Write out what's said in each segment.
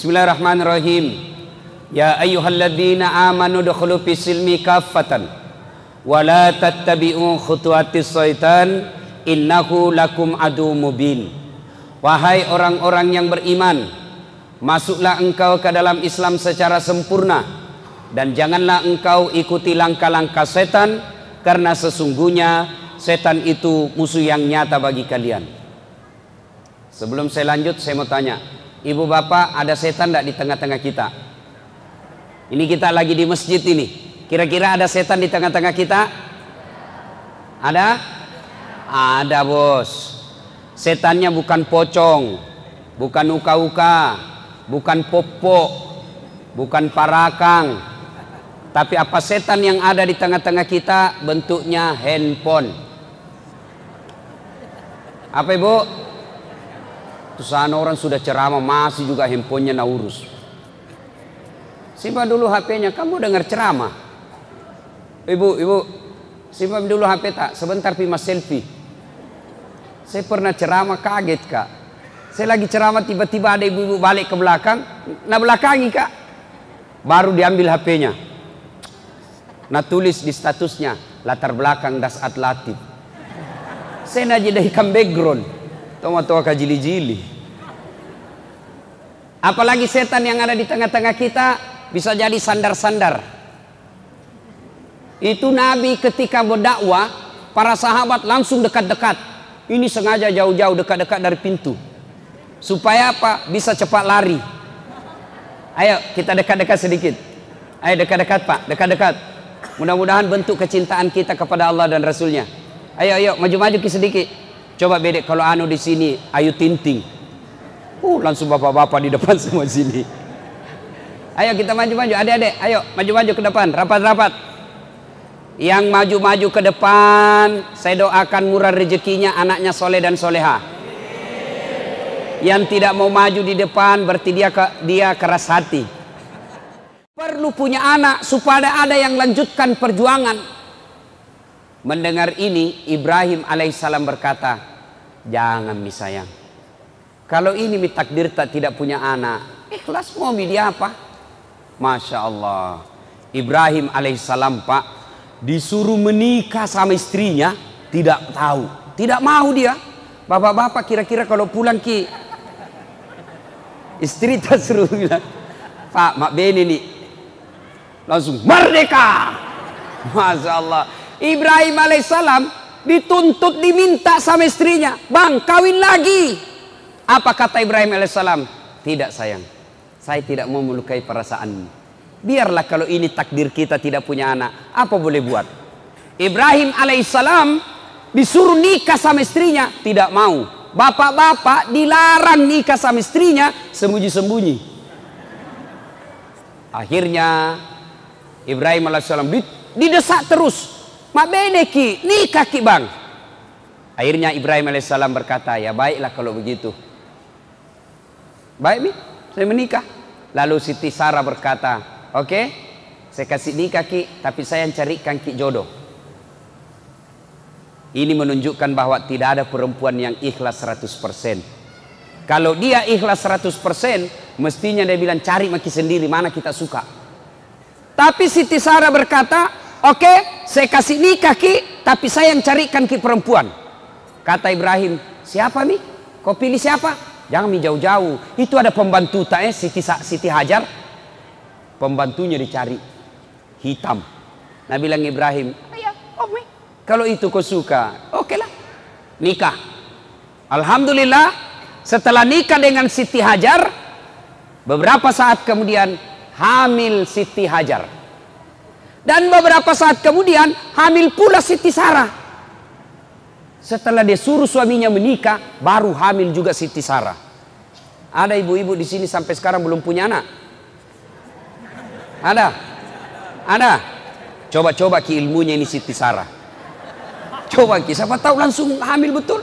Bismillahirrahmanirrahim. Ya ayyuhalladzina amanu dukhulu fis-silmi kaffatan wa la tattabi'u khutuwatis syaitan innahu lakum adu mubin. Wahai orang-orang yang beriman, masuklah engkau ke dalam Islam secara sempurna dan janganlah engkau ikuti langkah-langkah setan, karena sesungguhnya setan itu musuh yang nyata bagi kalian. Sebelum saya lanjut, saya mau tanya, ibu bapak, ada setan tidak di tengah-tengah kita? Ini kita lagi di masjid ini. Kira-kira ada setan di tengah-tengah kita? Ada? Ada, bos. Setannya bukan pocong, bukan uka-uka, bukan popok, bukan parakang. Tapi apa setan yang ada di tengah-tengah kita? Bentuknya handphone. Apa ibu? Terus sana orang sudah ceramah masih juga handphonenya naurus. Simpan dulu HP-nya, kamu dengar ceramah. Ibu, simpan dulu HP tak? Sebentar mas selfie. Saya pernah ceramah kaget kak. Saya lagi ceramah tiba-tiba ada ibu-ibu balik ke belakang. Nah belakangi kak. Baru diambil HP-nya. Nah tulis di statusnya, latar belakang Dasat Latif. Saya naji dahikan background. Toa-toa kajili-jili. Apalagi setan yang ada di tengah-tengah kita, bisa jadi sandar-sandar. Itu Nabi ketika berdakwah, para sahabat langsung dekat-dekat. Ini sengaja jauh-jauh dekat-dekat dari pintu. Supaya apa? Bisa cepat lari. Ayo kita dekat-dekat sedikit. Ayo dekat-dekat pak, dekat-dekat. Mudah-mudahan bentuk kecintaan kita kepada Allah dan Rasulnya. Ayo maju-maju sedikit. Coba bedek kalau anu di sini, Ayu Tinting. Langsung bapak-bapak di depan semua sini. Ayo kita maju-maju, adik-adik, ayo maju-maju ke depan, rapat-rapat. Yang maju-maju ke depan, saya doakan murah rezekinya, anaknya soleh dan soleha. Yang tidak mau maju di depan, berarti dia keras hati. Perlu punya anak supaya ada yang lanjutkan perjuangan. Mendengar ini, Ibrahim alaihissalam berkata, jangan mi sayang. Kalau ini mi takdir tak tidak punya anak, ikhlas mau mi dia apa? Masya Allah. Ibrahim alaihissalam pak, disuruh menikah sama istrinya, tidak tahu, tidak mau dia. Bapak-bapak kira-kira kalau pulang ki, istri tak suruh bilang, pak mak bene nih, langsung merdeka. Masya Allah. Ibrahim alaihissalam dituntut, diminta sama istrinya, bang kawin lagi. Apa kata Ibrahim alaihissalam? Tidak sayang, saya tidak mau melukai perasaanmu. Biarlah kalau ini takdir kita tidak punya anak, apa boleh buat. Ibrahim alaihissalam disuruh nikah sama istrinya, tidak mau. Bapak-bapak dilarang nikah sama istrinya, sembunyi-sembunyi. Akhirnya Ibrahim alaihissalam didesak terus. Mak beneki, nikah ki bang. Akhirnya Ibrahim alaihissalam berkata, ya baiklah kalau begitu. Baik mi, saya menikah. Lalu Siti Sarah berkata, oke, saya kasih nikah ki, tapi saya yang carikan ki jodoh. Ini menunjukkan bahwa tidak ada perempuan yang ikhlas 100%. Kalau dia ikhlas 100%, mestinya dia bilang cari maki sendiri mana kita suka. Tapi Siti Sarah berkata, oke, saya kasih nikah ki, tapi saya yang carikan ki perempuan. Kata Ibrahim, siapa mi? Kau pilih siapa? Jangan mi jauh-jauh. Itu ada pembantu tak Siti Hajar. Pembantunya dicari hitam. Nah bilang Ibrahim, ya, kalau itu kau suka, oke lah, nikah. Alhamdulillah, setelah nikah dengan Siti Hajar, beberapa saat kemudian hamil Siti Hajar. Dan beberapa saat kemudian hamil pula Siti Sarah. Setelah dia suruh suaminya menikah, baru hamil juga Siti Sarah. Ada ibu-ibu di sini sampai sekarang belum punya anak? Ada? Ada? Coba-coba ki ilmunya ini Siti Sarah. Coba ki, siapa tahu langsung hamil betul.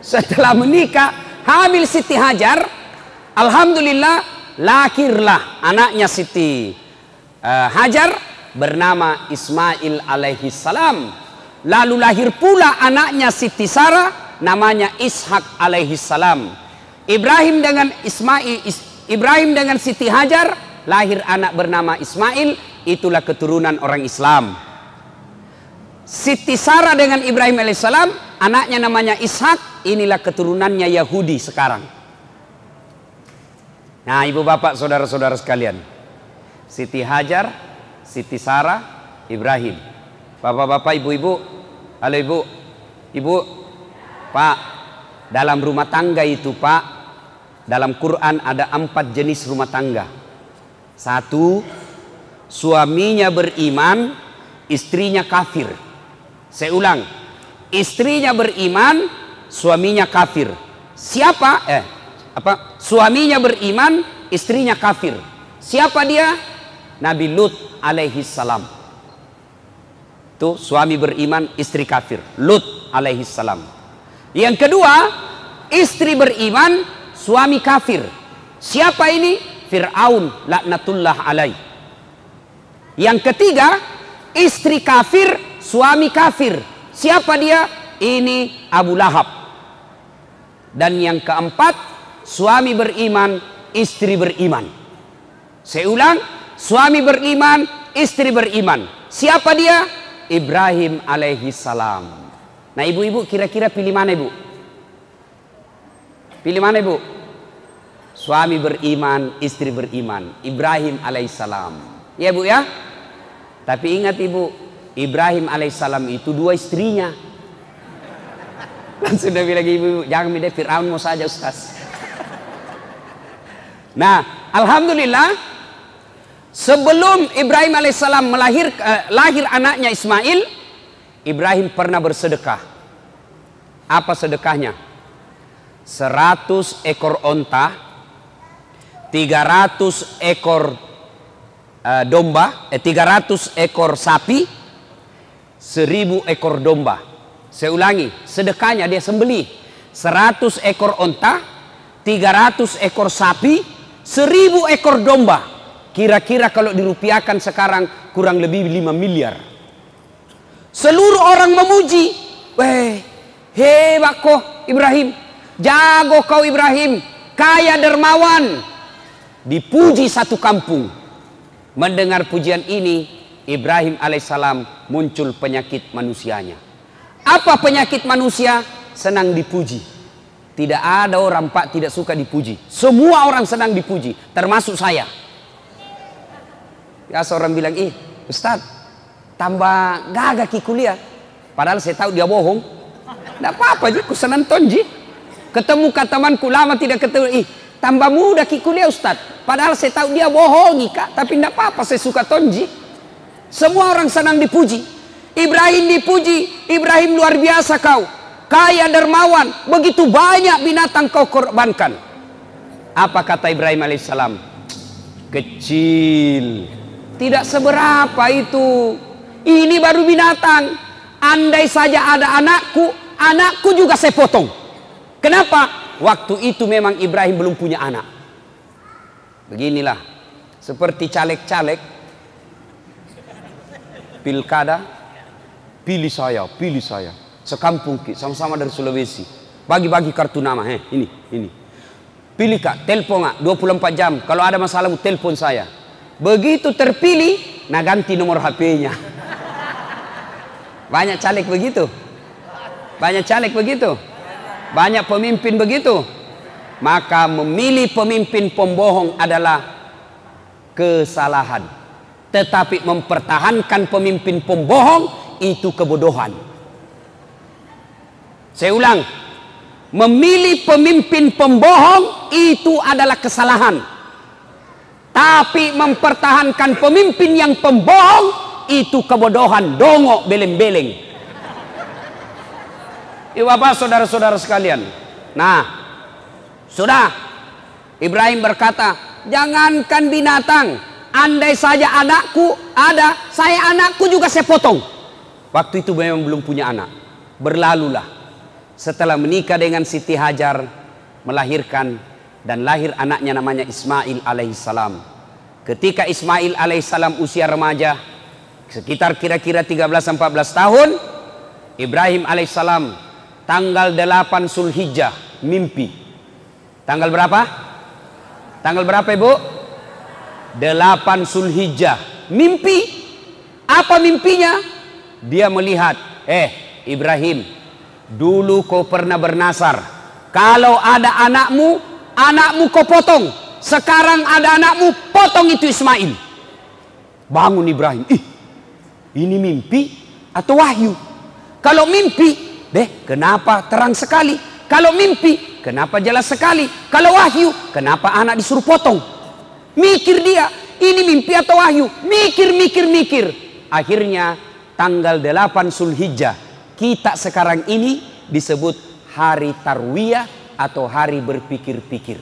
Setelah menikah, hamil Siti Hajar. Alhamdulillah, lahirlah anaknya Siti Hajar bernama Ismail alaihi salam. Lalu lahir pula anaknya Siti Sarah namanya Ishak alaihi salam. Ibrahim dengan Ibrahim dengan Siti Hajar lahir anak bernama Ismail, itulah keturunan orang Islam. Siti Sarah dengan Ibrahim alaihissalam anaknya namanya Ishak, inilah keturunannya Yahudi sekarang. Nah, ibu bapak saudara-saudara sekalian, Siti Hajar, Siti Sarah, Ibrahim. Bapak-bapak, ibu-ibu, halo ibu, ibu, pak, dalam rumah tangga itu pak, dalam Quran ada 4 jenis rumah tangga. 1, suaminya beriman, istrinya kafir. Saya ulang, istrinya beriman, suaminya kafir. Siapa? Suaminya beriman, istrinya kafir. Siapa dia? Nabi Lut alaihi salam. Tuh, suami beriman, istri kafir. Lut alaihi salam. Yang kedua, istri beriman, suami kafir. Siapa ini? Fir'aun laknatullah alaih. Yang ketiga, istri kafir, suami kafir. Siapa dia? Ini Abu Lahab. Dan yang keempat, suami beriman, istri beriman. Saya ulang, suami beriman, istri beriman. Siapa dia? Ibrahim alaihi salam. Nah, ibu-ibu kira-kira pilih mana ibu? Pilih mana ibu? Suami beriman, istri beriman, Ibrahim alaihissalam. Ya bu ya. Tapi ingat ibu, Ibrahim alaihissalam itu 2 istrinya. Dan sudah bilang ibu, jangan milih Fir'aun mau saja Ustaz. Nah, alhamdulillah, sebelum Ibrahim alaihissalam lahir anaknya Ismail, Ibrahim pernah bersedekah. Apa sedekahnya? 100 ekor onta, 300 ekor domba, 300 ekor sapi, 1000 ekor domba. Saya ulangi, sedekahnya dia sembelih 100 ekor onta, 300 ekor sapi, 1000 ekor domba. Kira-kira kalau dirupiahkan sekarang kurang lebih 5 miliar. Seluruh orang memuji. Weh, hebat kau Ibrahim. Jago kau Ibrahim. Kaya dermawan. Dipuji satu kampung. Mendengar pujian ini, Ibrahim alaihissalam muncul penyakit manusianya. Apa penyakit manusia? Senang dipuji. Tidak ada orang pak tidak suka dipuji. Semua orang senang dipuji, termasuk saya. Ya seorang bilang, Ustaz, tambah gagah ki kuliah. Padahal saya tahu dia bohong. Tidak apa-apa ji, ku senang tonji. Ketemu temanku lama tidak ketemu, tambah muda ki kuliah Ustaz. Padahal saya tahu dia bohong kak, tapi tidak apa-apa saya suka tonji. Semua orang senang dipuji. Ibrahim dipuji, Ibrahim luar biasa kau. Kaya dermawan, begitu banyak binatang kau korbankan. Apa kata Ibrahim alaihissalam? Kecil. Tidak seberapa itu. Ini baru binatang. Andai saja ada anakku juga saya potong. Kenapa? Waktu itu memang Ibrahim belum punya anak. Beginilah. Seperti caleg-caleg. Pilkada. Pilih saya. Sekampung sama-sama dari Sulawesi. Bagi-bagi kartu nama. Ini. Pilih kak, telepon kak, 24 jam. Kalau ada masalah telepon saya. Begitu terpilih, nah ganti nomor HP-nya. Banyak caleg begitu. Banyak pemimpin begitu. Maka memilih pemimpin pembohong adalah kesalahan. Tetapi mempertahankan pemimpin pembohong itu kebodohan. Saya ulang. Memilih pemimpin pembohong itu adalah kesalahan. Tapi mempertahankan pemimpin yang pembohong itu kebodohan, dongok, beleng-beleng. Ibu bapak saudara-saudara sekalian. Nah, sudah Ibrahim berkata, jangankan binatang, andai saja anakku ada, anakku juga saya potong. Waktu itu memang belum punya anak. Berlalulah. Setelah menikah dengan Siti Hajar, melahirkan dan lahir anaknya namanya Ismail alaihissalam. Ketika Ismail alaihissalam usia remaja, sekitar kira-kira 13-14 tahun, Ibrahim alaihissalam tanggal 8 Zulhijjah mimpi. Tanggal berapa? Tanggal berapa Ibu? 8 Zulhijjah. Mimpi. Apa mimpinya? Dia melihat, Ibrahim, dulu kau pernah bernasar. Kalau ada anakmu, anakmu kau potong. Sekarang ada anakmu, potong itu Ismail. Bangun Ibrahim. Ini mimpi atau wahyu? Kalau mimpi, kenapa terang sekali? Kalau mimpi, kenapa jelas sekali? Kalau wahyu, kenapa anak disuruh potong? Mikir dia, ini mimpi atau wahyu? Mikir. Akhirnya tanggal 8 Zulhijjah, kita sekarang ini disebut hari Tarwiyah atau hari berpikir-pikir.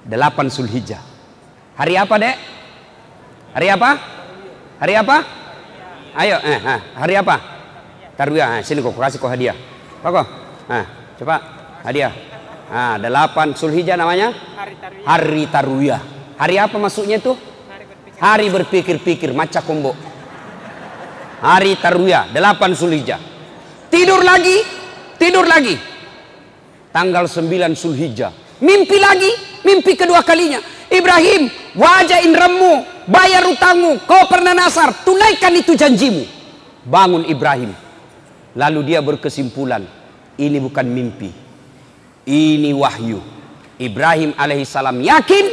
8 Zulhijjah. Hari apa, Dek? Hari apa? Hari apa? Ayo, hari apa? Tarwiyah. Sini kok kasih kau hadiah. Pak, coba hadiah. 8 Zulhijjah namanya? Hari Tarwiyah. Hari apa maksudnya itu? Hari berpikir-pikir, maca kombo. Hari Tarwiyah, 8 Zulhijjah. Tidur lagi. Tanggal 9 Zulhijjah. Mimpi lagi, mimpi kedua kalinya. Ibrahim, wajah inderamu, bayar utangmu, kau pernah nasar, tunaikan itu janjimu. Bangun Ibrahim. Lalu dia berkesimpulan, ini bukan mimpi, ini wahyu. Ibrahim alaihissalam yakin,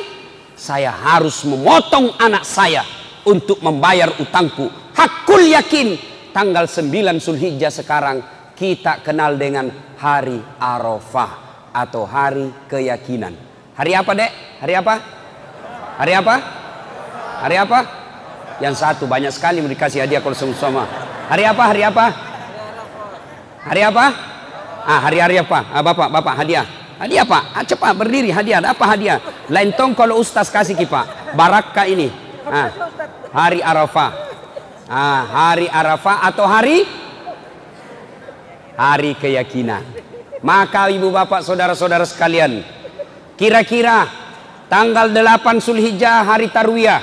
saya harus memotong anak saya untuk membayar utangku. Hakul yakin. Tanggal 9 Zulhijjah sekarang kita kenal dengan hari Arafah atau hari keyakinan. Hari apa, Dek? Hari apa? Hari apa? Hari apa? Yang satu banyak sekali mau dikasih hadiah kalau sama. Hari apa? Hari apa? Hari apa? Hari apa? Bapak hadiah. Hadiah Pak. Cepat berdiri, hadiah. Apa hadiah? Lain tong kalau ustaz kasih ki Pak. Barakah ini. Hari Arafah. Hari Arafah atau hari keyakinan. Maka ibu bapak saudara-saudara sekalian, kira-kira tanggal 8 Zulhijjah hari Tarwiyah,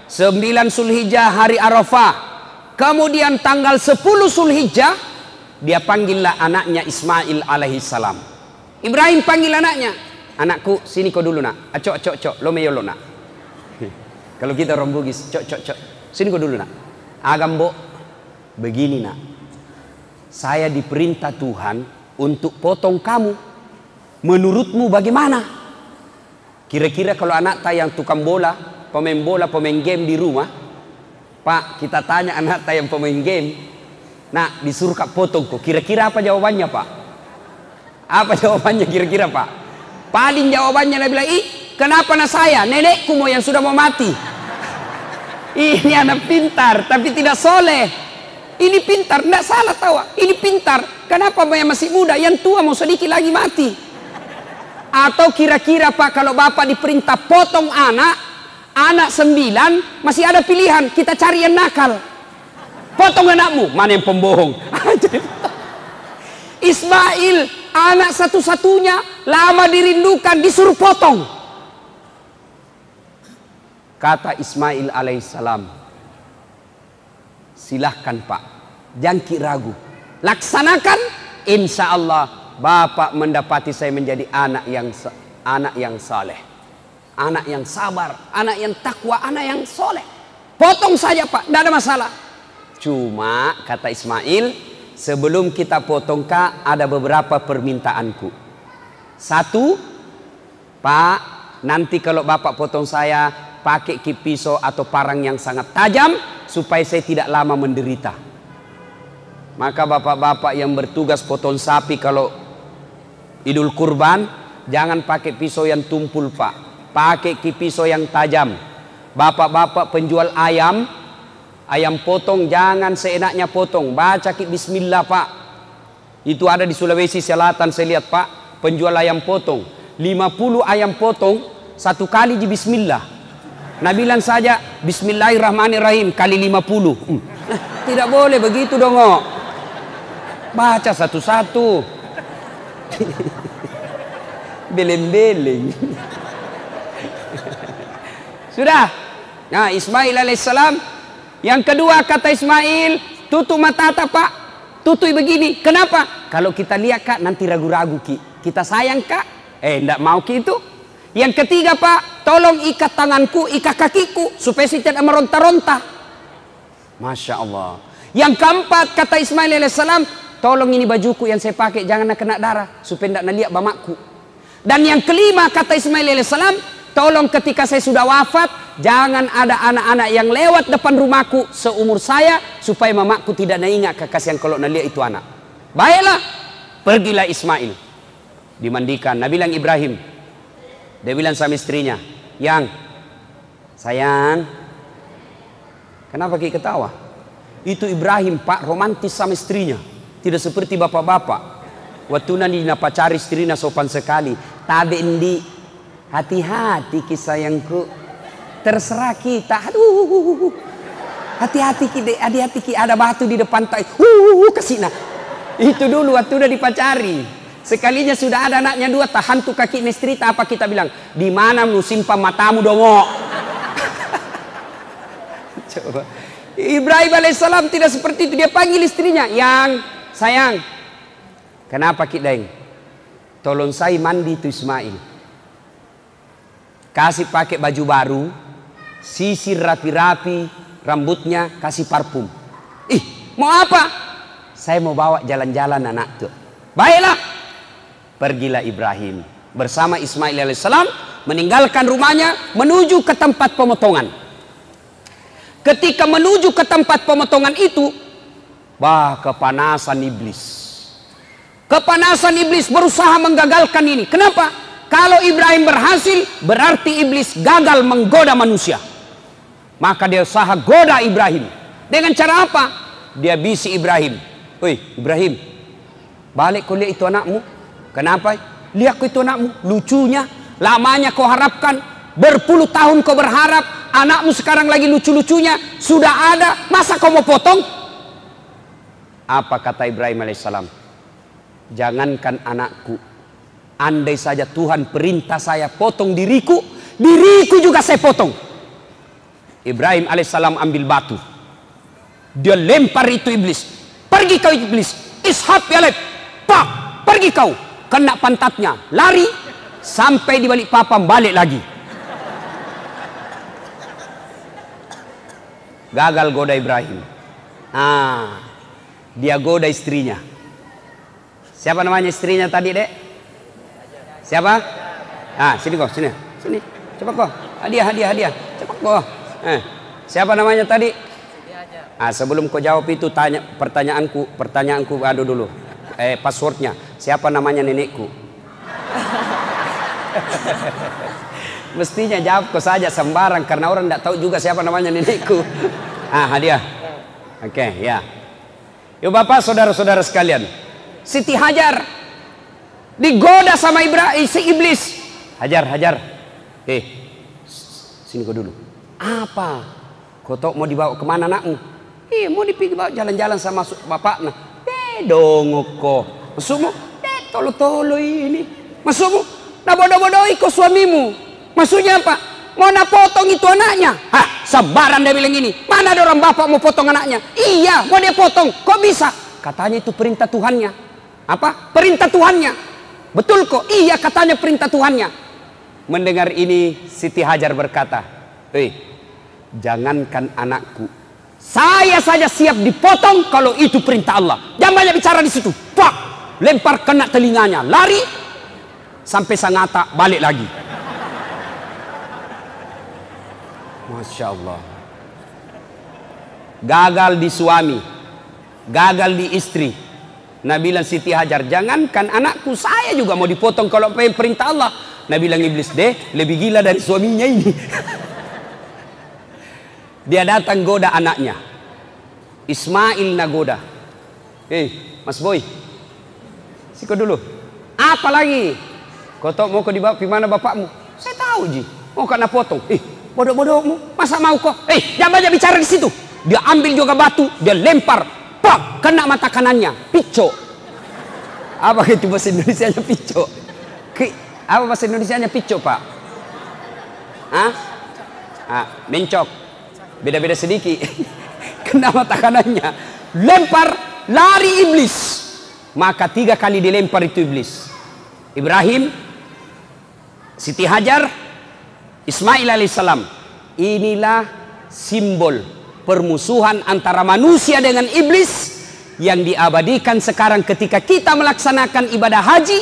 9 Zulhijjah hari Arafah, kemudian tanggal 10 Zulhijjah dia panggillah anaknya Ismail alaihissalam. Ibrahim panggil anaknya, anakku sini kau dulu nak. Cok, lo meyo lo nak. Kalau kita orang Bugis, cok, sini kau dulu nak. Agambo, begini nak. Saya diperintah Tuhan untuk potong kamu. Menurutmu bagaimana? Kira-kira kalau anak tak yang tukang bola, pemain game di rumah, Pak, kita tanya anak tak yang pemain game, nah disuruh kak potong kok. Kira-kira apa jawabannya Pak? Apa jawabannya kira-kira Pak? Paling jawabannya dia bilang, kenapa anak saya? Nenekku mau yang sudah mau mati. Ini anak pintar tapi tidak soleh. Ini pintar, tidak salah tahu. Ini pintar. Kenapa yang masih muda, yang tua mau sedikit lagi mati? Atau kira-kira Pak, kalau Bapak diperintah potong anak 9, masih ada pilihan, kita cari yang nakal. Potong anakmu, mana yang pembohong? Ismail, anak satu-satunya, lama dirindukan, disuruh potong. Kata Ismail alaihissalam, silahkan Pak, jangan ragu, laksanakan, insya Allah Bapak mendapati saya menjadi anak yang saleh, anak yang sabar, anak yang takwa, anak yang soleh. Potong saja Pak, tidak ada masalah. Cuma kata Ismail, sebelum kita potong Kak, ada beberapa permintaanku. Satu, Pak, nanti kalau Bapak potong saya, pakai pisau atau parang yang sangat tajam supaya saya tidak lama menderita. Maka bapak-bapak yang bertugas potong sapi kalau Idul Kurban, jangan pakai pisau yang tumpul Pak, pakai pisau yang tajam. Bapak-bapak penjual ayam potong jangan seenaknya potong, baca bismillah Pak. Itu ada di Sulawesi Selatan saya lihat Pak, penjual ayam potong 50 ayam potong satu kali di bismillah. Nah bilang saja bismillahirrahmanirrahim kali 50. Tidak boleh begitu dong. Baca satu-satu. Beleng-beleng. Sudah. Nah Ismail alaihissalam. Yang kedua kata Ismail, tutup mata Pak. Tutup begini. Kenapa? Kalau kita lihat Kak nanti ragu-ragu Ki. Kita sayang Kak. Enggak mau Ki itu. Yang ketiga Pak, tolong ikat tanganku, ikat kakiku supaya saya tidak meronta-ronta. Masya Allah. Yang keempat kata Ismail alaihissalam, tolong ini bajuku yang saya pakai jangan kena darah supaya tidak naliak bamaku. Dan yang kelima kata Ismail alaihissalam, tolong ketika saya sudah wafat jangan ada anak-anak yang lewat depan rumahku seumur saya supaya mamaku tidak ingat kekasihan kalau naliak itu anak. Baiklah, pergilah Ismail. Dimandikan, Nabi bilang Ibrahim. Dia bilang sama istrinya, yang sayang, kenapa kita ketawa? Itu Ibrahim Pak, romantis sama istrinya. Tidak seperti bapak-bapak. Waktu nanti pacari istrinya sopan sekali. Tabe endi, hati-hati ki sayangku. Terserah kita. Aduh, hati-hati ki, hati-hati ki, ada batu di depan tai. Kesina. Itu dulu waktu udah dipacari. Sekalinya sudah ada anaknya dua, tahan tuh kaki nestrita, apa kita bilang? Di mana lu simpan matamu dongo? Coba. Ibrahim alaihissalam tidak seperti itu. Dia panggil istrinya, yang sayang, kenapa Kideng? Tolong saya mandi itu Ismail. Kasih pakai baju baru, sisir rapi-rapi, rambutnya kasih parfum. Mau apa? Saya mau bawa jalan-jalan anak tuh. Baiklah. Pergilah Ibrahim bersama Ismail alaihissalam meninggalkan rumahnya menuju ke tempat pemotongan. Ketika menuju ke tempat pemotongan itu, kepanasan iblis. Kepanasan iblis berusaha menggagalkan ini. Kenapa? Kalau Ibrahim berhasil, berarti iblis gagal menggoda manusia. Maka dia usaha goda Ibrahim. Dengan cara apa? Dia bisi Ibrahim. Woi Ibrahim, balik kau lihat itu anakmu. Kenapa? Lihat kau itu anakmu, lucunya. Lamanya kau harapkan, berpuluh tahun kau berharap, anakmu sekarang lagi lucu-lucunya, sudah ada, masa kau mau potong? Apa kata Ibrahim alaihissalam? Jangankan anakku, andai saja Tuhan perintah saya potong diriku, diriku juga saya potong. Ibrahim alaihissalam ambil batu, dia lempar itu iblis. Pergi kau iblis, ishab ya lep, pak, pergi kau. Kena pantatnya, lari sampai di balik papan, balik lagi. Gagal goda Ibrahim. Dia goda istrinya. Siapa namanya istrinya tadi, Dek? Siapa? Sini kok, sini. Cepat kok. Hadiah. Cepat kok. Siapa namanya tadi? Sebelum kau jawab itu pertanyaanku adu dulu. Passwordnya. Siapa namanya nenekku? Mestinya jawab kau saja sembarang karena orang tidak tahu juga siapa namanya nenekku. Hadiah. Oke, ya. Yuk Bapak, saudara-saudara sekalian. Siti Hajar digoda sama Ibrahim, si iblis. Hajar. Sini kau dulu. Apa? Kau tahu mau dibawa kemana anakmu? Mau dibawa jalan-jalan sama bapaknya. Dongok kau. Maksudmu? Tolo-tolo ini. Maksudmu? Nak bodoh-bodohi kau suamimu. Maksudnya apa? Mau nak potong itu anaknya? Sembaran dia bilang ini. Mana ada orang bapak mau potong anaknya? Iya, mau dia potong. Kok bisa? Katanya itu perintah Tuhannya. Apa? Perintah Tuhannya. Betul kok? Iya, katanya perintah Tuhannya. Mendengar ini, Siti Hajar berkata, jangankan anakku, saya saja siap dipotong kalau itu perintah Allah. Jangan banyak bicara di situ. Pak, lempar kena telinganya, lari sampai Sangatta, balik lagi. Masya Allah. Gagal di suami, gagal di istri. Nabi bilang Siti Hajar, jangankan anakku, saya juga mau dipotong kalau perintah Allah. Nabi bilang iblis, lebih gila dari suaminya ini. Dia datang goda anaknya. Ismail nagoda. Mas Boy, siko dulu. Apa lagi? Kau tahu mau kau dibawa di mana bapakmu? Saya tahu Ji. Mau kena potong. Bodoh-bodohmu, masa mau kau? Jangan banyak bicara di situ. Dia ambil juga batu, dia lempar, pak, kena mata kanannya, pico. Apa itu bahasa Indonesianya pico? Apa bahasa Indonesianya pico, Pak? Mencok. Beda-beda sedikit. Kena mata kanannya, lempar, lari iblis. Maka 3 kali dilempar itu iblis. Ibrahim Siti Hajar, Ismail alaihissalam. Inilah simbol permusuhan antara manusia dengan iblis yang diabadikan sekarang ketika kita melaksanakan ibadah haji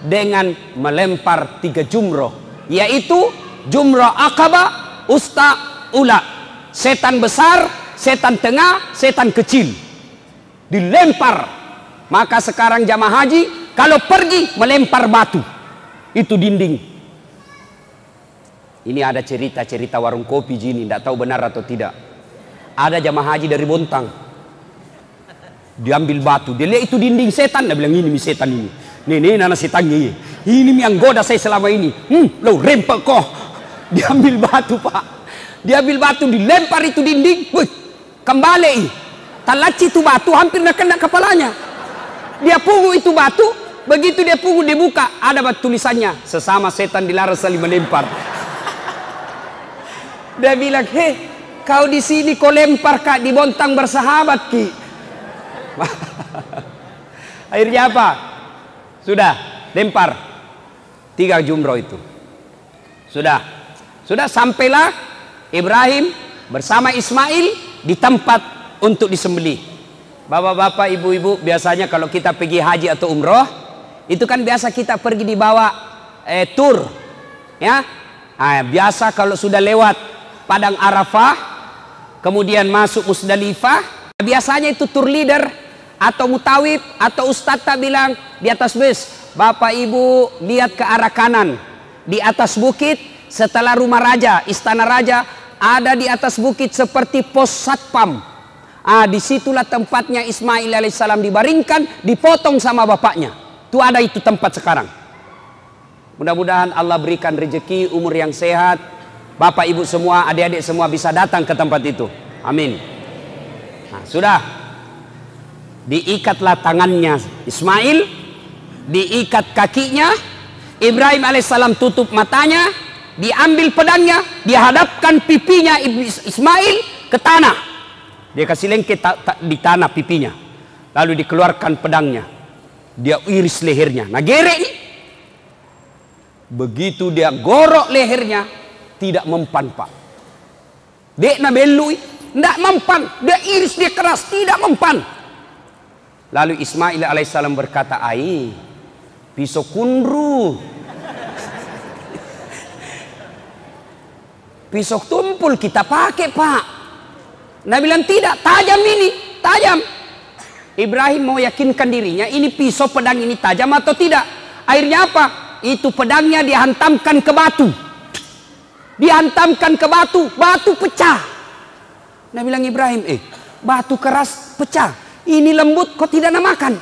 dengan melempar 3 jumroh, yaitu jumroh Aqabah, Usta, Ula. Setan besar, setan tengah, setan kecil dilempar. Maka sekarang jamaah haji kalau pergi melempar batu, itu dinding. Ini ada cerita-cerita warung kopi gini, tidak tahu benar atau tidak. Ada jamaah haji dari Bontang, diambil batu, dia lihat itu dinding setan, dia bilang ini setan ini. Nih nana setannya ini yang goda saya selama ini. Lo rempel kok. Diambil batu pak, diambil batu, dilempar itu dinding, kembali. Talaci itu batu hampir nak kena kepalanya. Dia pungut itu batu, begitu dia pungut dibuka, ada batu tulisannya, sesama setan dilarang saling melempar. Dia bilang, hei, kau di sini kau lempar kak, di Bontang bersahabat ki. Akhirnya apa? Sudah lempar 3 jumroh itu. Sudah sampailah Ibrahim bersama Ismail di tempat untuk disembelih. Bapak-bapak, ibu-ibu, biasanya kalau kita pergi haji atau umroh, itu kan biasa kita pergi dibawa tur, ya. Biasa kalau sudah lewat Padang Arafah, kemudian masuk Musdalifah, biasanya itu tour leader atau mutawib atau ustadz tak bilang di atas bus, bapak ibu lihat ke arah kanan, di atas bukit setelah rumah raja, istana raja, ada di atas bukit seperti pos satpam. Disitulah tempatnya Ismail alaihissalam dibaringkan, dipotong sama bapaknya. Itu ada itu tempat sekarang. Mudah-mudahan Allah berikan rezeki, umur yang sehat. Bapak ibu semua, adik-adik semua bisa datang ke tempat itu. Amin. Sudah. Diikatlah tangannya Ismail, diikat kakinya. Ibrahim alaihissalam tutup matanya, diambil pedangnya, dihadapkan pipinya Ismail ke tanah. Dia kasih lengket di tanah pipinya. Lalu dikeluarkan pedangnya. Dia iris lehernya. Nah gerek nih. Begitu dia gorok lehernya, tidak mempan pak. Dek na belui, tidak mempan. Dia iris, dia keras, tidak mempan. Lalu Ismail alaihissalam berkata, ai, pisau kundru. Pisau tumpul kita pakai pak. Nah bilang tidak, tajam ini, tajam. Ibrahim mau yakinkan dirinya, ini pisau pedang ini tajam atau tidak. Akhirnya apa? Itu pedangnya dihantamkan ke batu. Dihantamkan ke batu, batu pecah. Nah bilang Ibrahim, batu keras pecah, ini lembut kok tidak nak makan.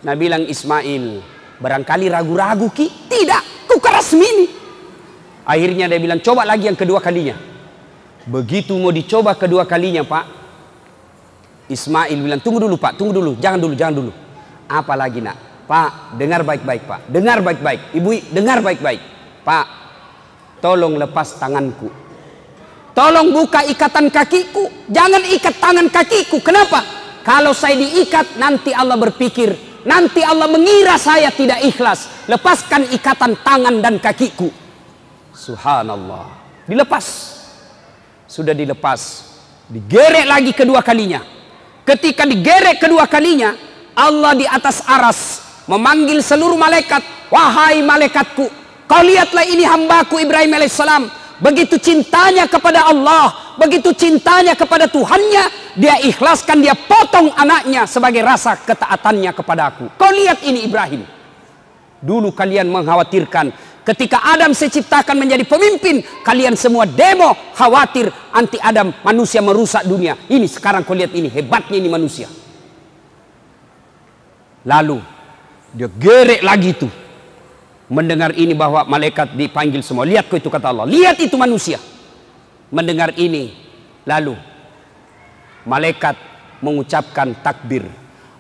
Nah bilang Ismail, barangkali ragu-ragu ki, tidak, ku keras mini. Akhirnya dia bilang, coba lagi yang kedua kalinya. Begitu mau dicoba kedua kalinya pak, Ismail bilang, tunggu dulu pak, tunggu dulu, jangan dulu. Apa lagi nak? Pak, dengar baik-baik pak, dengar baik-baik. Ibu, dengar baik-baik. Pak, tolong lepas tanganku. Tolong buka ikatan kakiku. Jangan ikat tangan kakiku. Kenapa? Kalau saya diikat, nanti Allah berpikir, nanti Allah mengira saya tidak ikhlas. Lepaskan ikatan tangan dan kakiku. Subhanallah. Dilepas. Sudah dilepas. Digerek lagi kedua kalinya. Ketika digerek kedua kalinya, Allah di atas aras memanggil seluruh malaikat. Wahai malaikatku, kau lihatlah ini hambaku Ibrahim alaihissalam. Begitu cintanya kepada Allah, begitu cintanya kepada Tuhannya, dia ikhlaskan, dia potong anaknya sebagai rasa ketaatannya kepada aku. Kau lihat ini Ibrahim. Dulu kalian mengkhawatirkan ketika Adam saya ciptakan menjadi pemimpin, kalian semua demo khawatir anti Adam, manusia merusak dunia. Ini sekarang kau lihat ini hebatnya ini manusia. Lalu dia gerek lagi tuh. Mendengar ini bahwa malaikat dipanggil semua. Lihat kau itu kata Allah. Lihat itu manusia. Mendengar ini. Lalu malaikat mengucapkan takbir.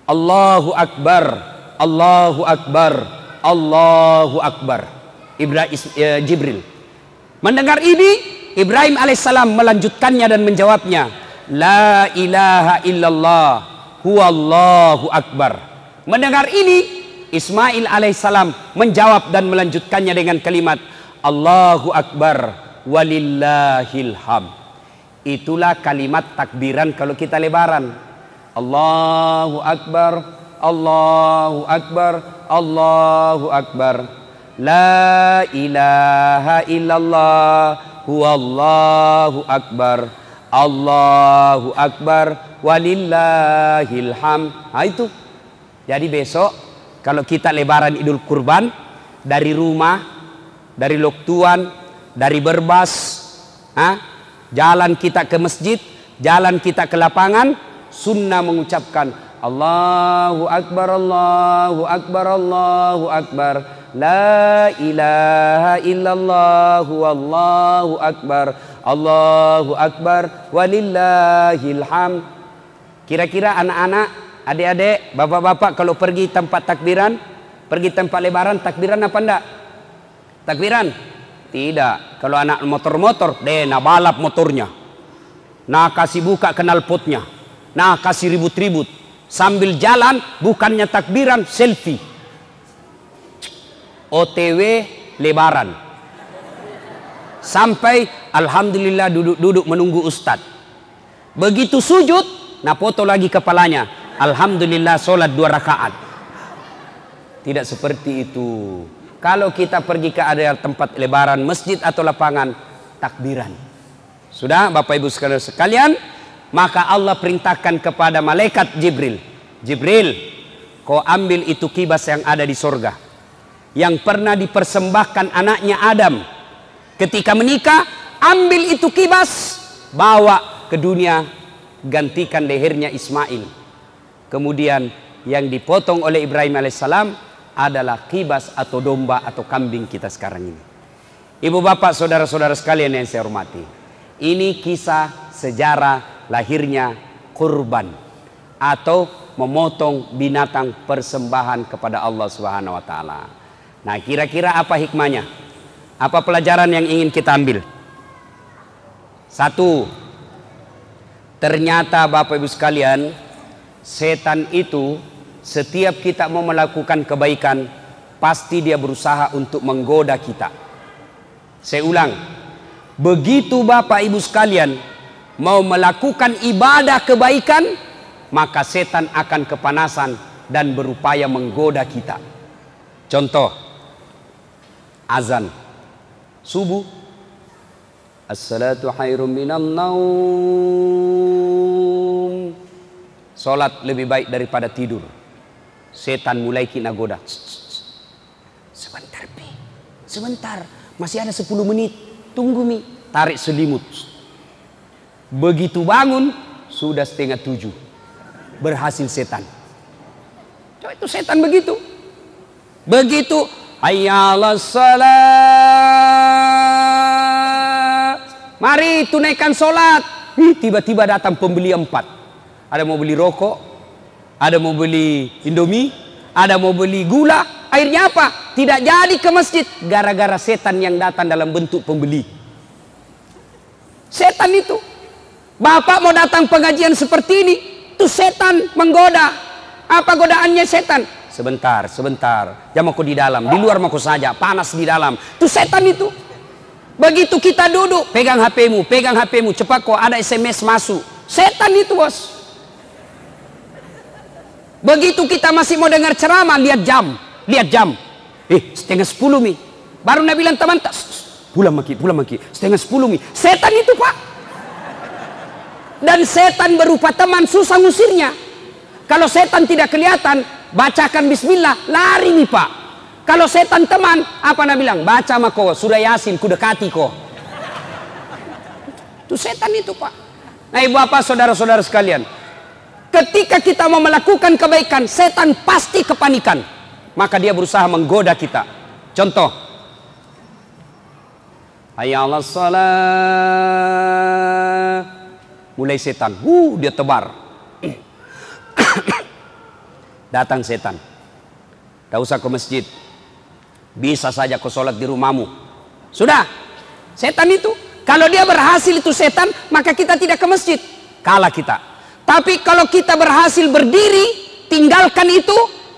Allahu Akbar. Allahu Akbar. Allahu Akbar. Jibril. Mendengar ini, Ibrahim alaihissalam melanjutkannya dan menjawabnya. La ilaha illallah. Huwallahu Akbar. Mendengar ini, Ismail alaihissalam menjawab dan melanjutkannya dengan kalimat Allahu Akbar walillahil hamd. Itulah kalimat takbiran kalau kita lebaran. Allahu Akbar, Allahu Akbar, Allahu Akbar. La ilaha illallah huwallahu akbar. Allahu Akbar walillahil hamd. Nah itu. Jadi besok kalau kita lebaran Idul Kurban, dari rumah, dari Loktuan, dari Berbas, jalan kita ke masjid, jalan kita ke lapangan, sunnah mengucapkan Allahu Akbar, Allahu Akbar, Allahu Akbar. La ilaha illallah wallahu akbar. Allahu Akbar walillahil hamd. Kira-kira anak-anak, adik-adik, bapak-bapak kalau pergi tempat takbiran, pergi tempat lebaran, takbiran apa enggak? Takbiran? Tidak. Kalau anak motor-motor, nah balap motornya. Nah kasih buka knalpotnya. Nah kasih ribut-ribut. Sambil jalan bukannya takbiran, selfie. OTW lebaran. Sampai alhamdulillah duduk-duduk menunggu ustad. Begitu sujud, nah foto lagi kepalanya. Alhamdulillah sholat 2 rakaat. Tidak seperti itu. Kalau kita pergi ke area tempat lebaran, masjid atau lapangan, takbiran. Sudah Bapak Ibu sekalian, maka Allah perintahkan kepada malaikat Jibril. Jibril, kau ambil itu kibas yang ada di sorga, yang pernah dipersembahkan anaknya Adam ketika menikah. Ambil itu kibas, bawa ke dunia, gantikan lehernya Ismail. Kemudian yang dipotong oleh Ibrahim alaihissalam adalah kibas atau domba atau kambing kita sekarang ini. Ibu bapak saudara-saudara sekalian yang saya hormati, ini kisah sejarah lahirnya kurban atau memotong binatang persembahan kepada Allah Subhanahu wa taala. Nah, kira-kira apa hikmahnya? Apa pelajaran yang ingin kita ambil? Satu, ternyata Bapak Ibu sekalian, setan itu setiap kita mau melakukan kebaikan, pasti dia berusaha untuk menggoda kita. Saya ulang, begitu Bapak Ibu sekalian mau melakukan ibadah kebaikan, maka setan akan kepanasan dan berupaya menggoda kita. Contoh, azan subuh, as-salatu khairum minan naum, salat lebih baik daripada tidur. Setan mulai kena goda. Sebentar Pi, sebentar, masih ada 10 menit, tunggu Mi. Tarik selimut. Begitu bangun sudah 6:30, berhasil setan. Coba itu setan begitu. Begitu hayya 'alas shalah, mari tunaikan sholat. Tiba-tiba datang pembeli 4. Ada mau beli rokok, ada mau beli Indomie, ada mau beli gula. Akhirnya apa? Tidak jadi ke masjid gara-gara setan yang datang dalam bentuk pembeli. Setan itu. Bapak mau datang pengajian seperti ini, itu setan menggoda. Apa godaannya setan? Sebentar, sebentar. Jangan aku di dalam, di luar mau saja, panas di dalam. Itu setan itu. Begitu kita duduk, pegang HP-mu, cepat kok ada SMS masuk. Setan itu, bos. Begitu kita masih mau dengar ceramah, lihat jam. 9:30 Mi. Baru Nabi bilang teman, pulang maki, 9:30 Mi. Setan itu, Pak. Dan setan berupa teman, susah ngusirnya. Kalau setan tidak kelihatan, bacakan bismillah, lari nih Pak. Kalau setan teman, apa Nabi bilang? Baca mako, surah Yasin, ku dekati kok. Itu setan itu Pak. Nah ibu bapak saudara-saudara sekalian, ketika kita mau melakukan kebaikan, setan pasti kepanikan. Maka dia berusaha menggoda kita. Contoh, hayya 'alas shalah, mulai setan, dia tebar. Datang setan, tak usah ke masjid, bisa saja kau sholat di rumahmu. Sudah, setan itu, kalau dia berhasil itu setan, maka kita tidak ke masjid, kalah kita. Tapi kalau kita berhasil berdiri, tinggalkan itu,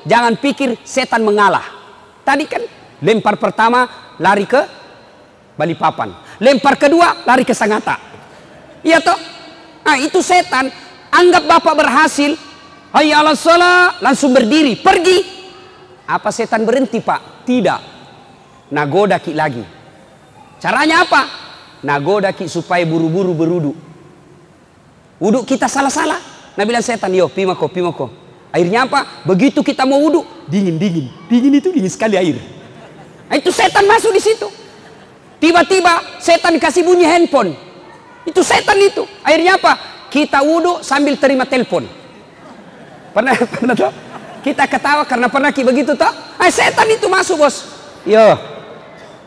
jangan pikir setan mengalah. Tadi kan lempar pertama lari ke Balikpapan, lempar kedua lari ke Sangatta. Iya toh? Nah itu setan. Anggap bapak berhasil, hayya 'alas shalah, langsung berdiri pergi. Apa setan berhenti pak? Tidak. Nagoda ki lagi. Caranya apa? Nagoda ki supaya buru-buru berudu. Wuduk kita salah-salah. Nah bilang setan, yo pimako. Akhirnya apa? Begitu kita mau wuduk, dingin itu dingin sekali air. Nah, itu setan masuk di situ. Tiba-tiba setan kasih bunyi handphone. Itu setan itu. Akhirnya apa? Kita wuduk sambil terima telepon. Pernah toh? Kita ketawa karena pernah begitu toh? Setan itu masuk bos. Yo,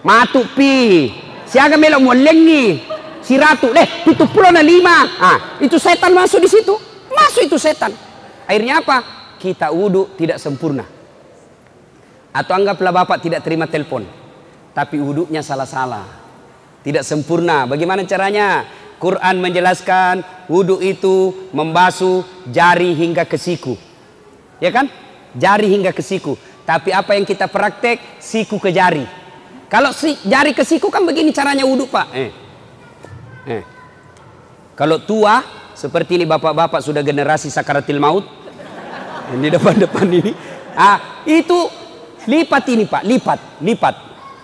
matu pi. Siaga melok molengi. Si ratu, tutup pulau na 5. Itu setan masuk di situ. Masuk itu setan. Akhirnya apa? Kita wuduk tidak sempurna. Atau anggaplah bapak tidak terima telepon, tapi wuduknya salah-salah, tidak sempurna. Bagaimana caranya? Quran menjelaskan wudhu itu membasuh jari hingga ke siku, ya kan? Jari hingga ke siku. Tapi apa yang kita praktek? Siku ke jari. Kalau jari ke siku kan begini caranya wudhu pak. Kalau tua seperti ini bapak-bapak sudah generasi sakaratil maut, ini depan-depan ini, itu lipat ini pak, lipat.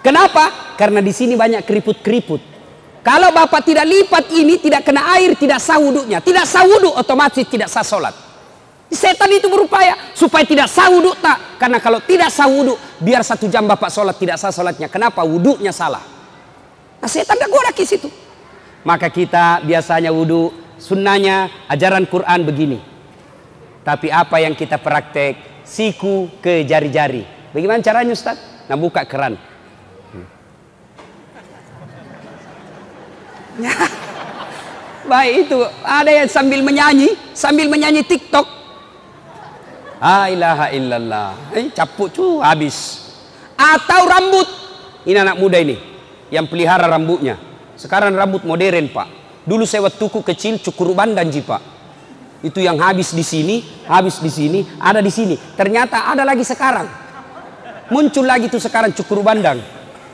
Kenapa? Karena di sini banyak keriput-keriput. Kalau bapak tidak lipat ini, tidak kena air, tidak sah wuduknya. Tidak sah wuduk, otomatis tidak sah sholat. Setan itu berupaya supaya tidak sah wuduk tak. Karena kalau tidak sah wuduk, biar 1 jam bapak sholat tidak sah sholatnya. Kenapa? Wuduknya salah. Nah setan gak goda ke situ. Maka kita biasanya wuduk, sunnahnya ajaran Quran begini. Tapi apa yang kita praktek? Siku ke jari-jari. Bagaimana caranya Ustaz? Nah buka keran. Baik itu ada yang sambil menyanyi TikTok. La ilaha illallah. Capuk tuh habis. Atau rambut. Ini anak muda ini yang pelihara rambutnya. Sekarang rambut modern pak. Dulu saya waktu kecil cukur bandan ji pak. Itu yang habis di sini, ada di sini. Ternyata ada lagi sekarang. Muncul lagi tuh sekarang cukur bandang.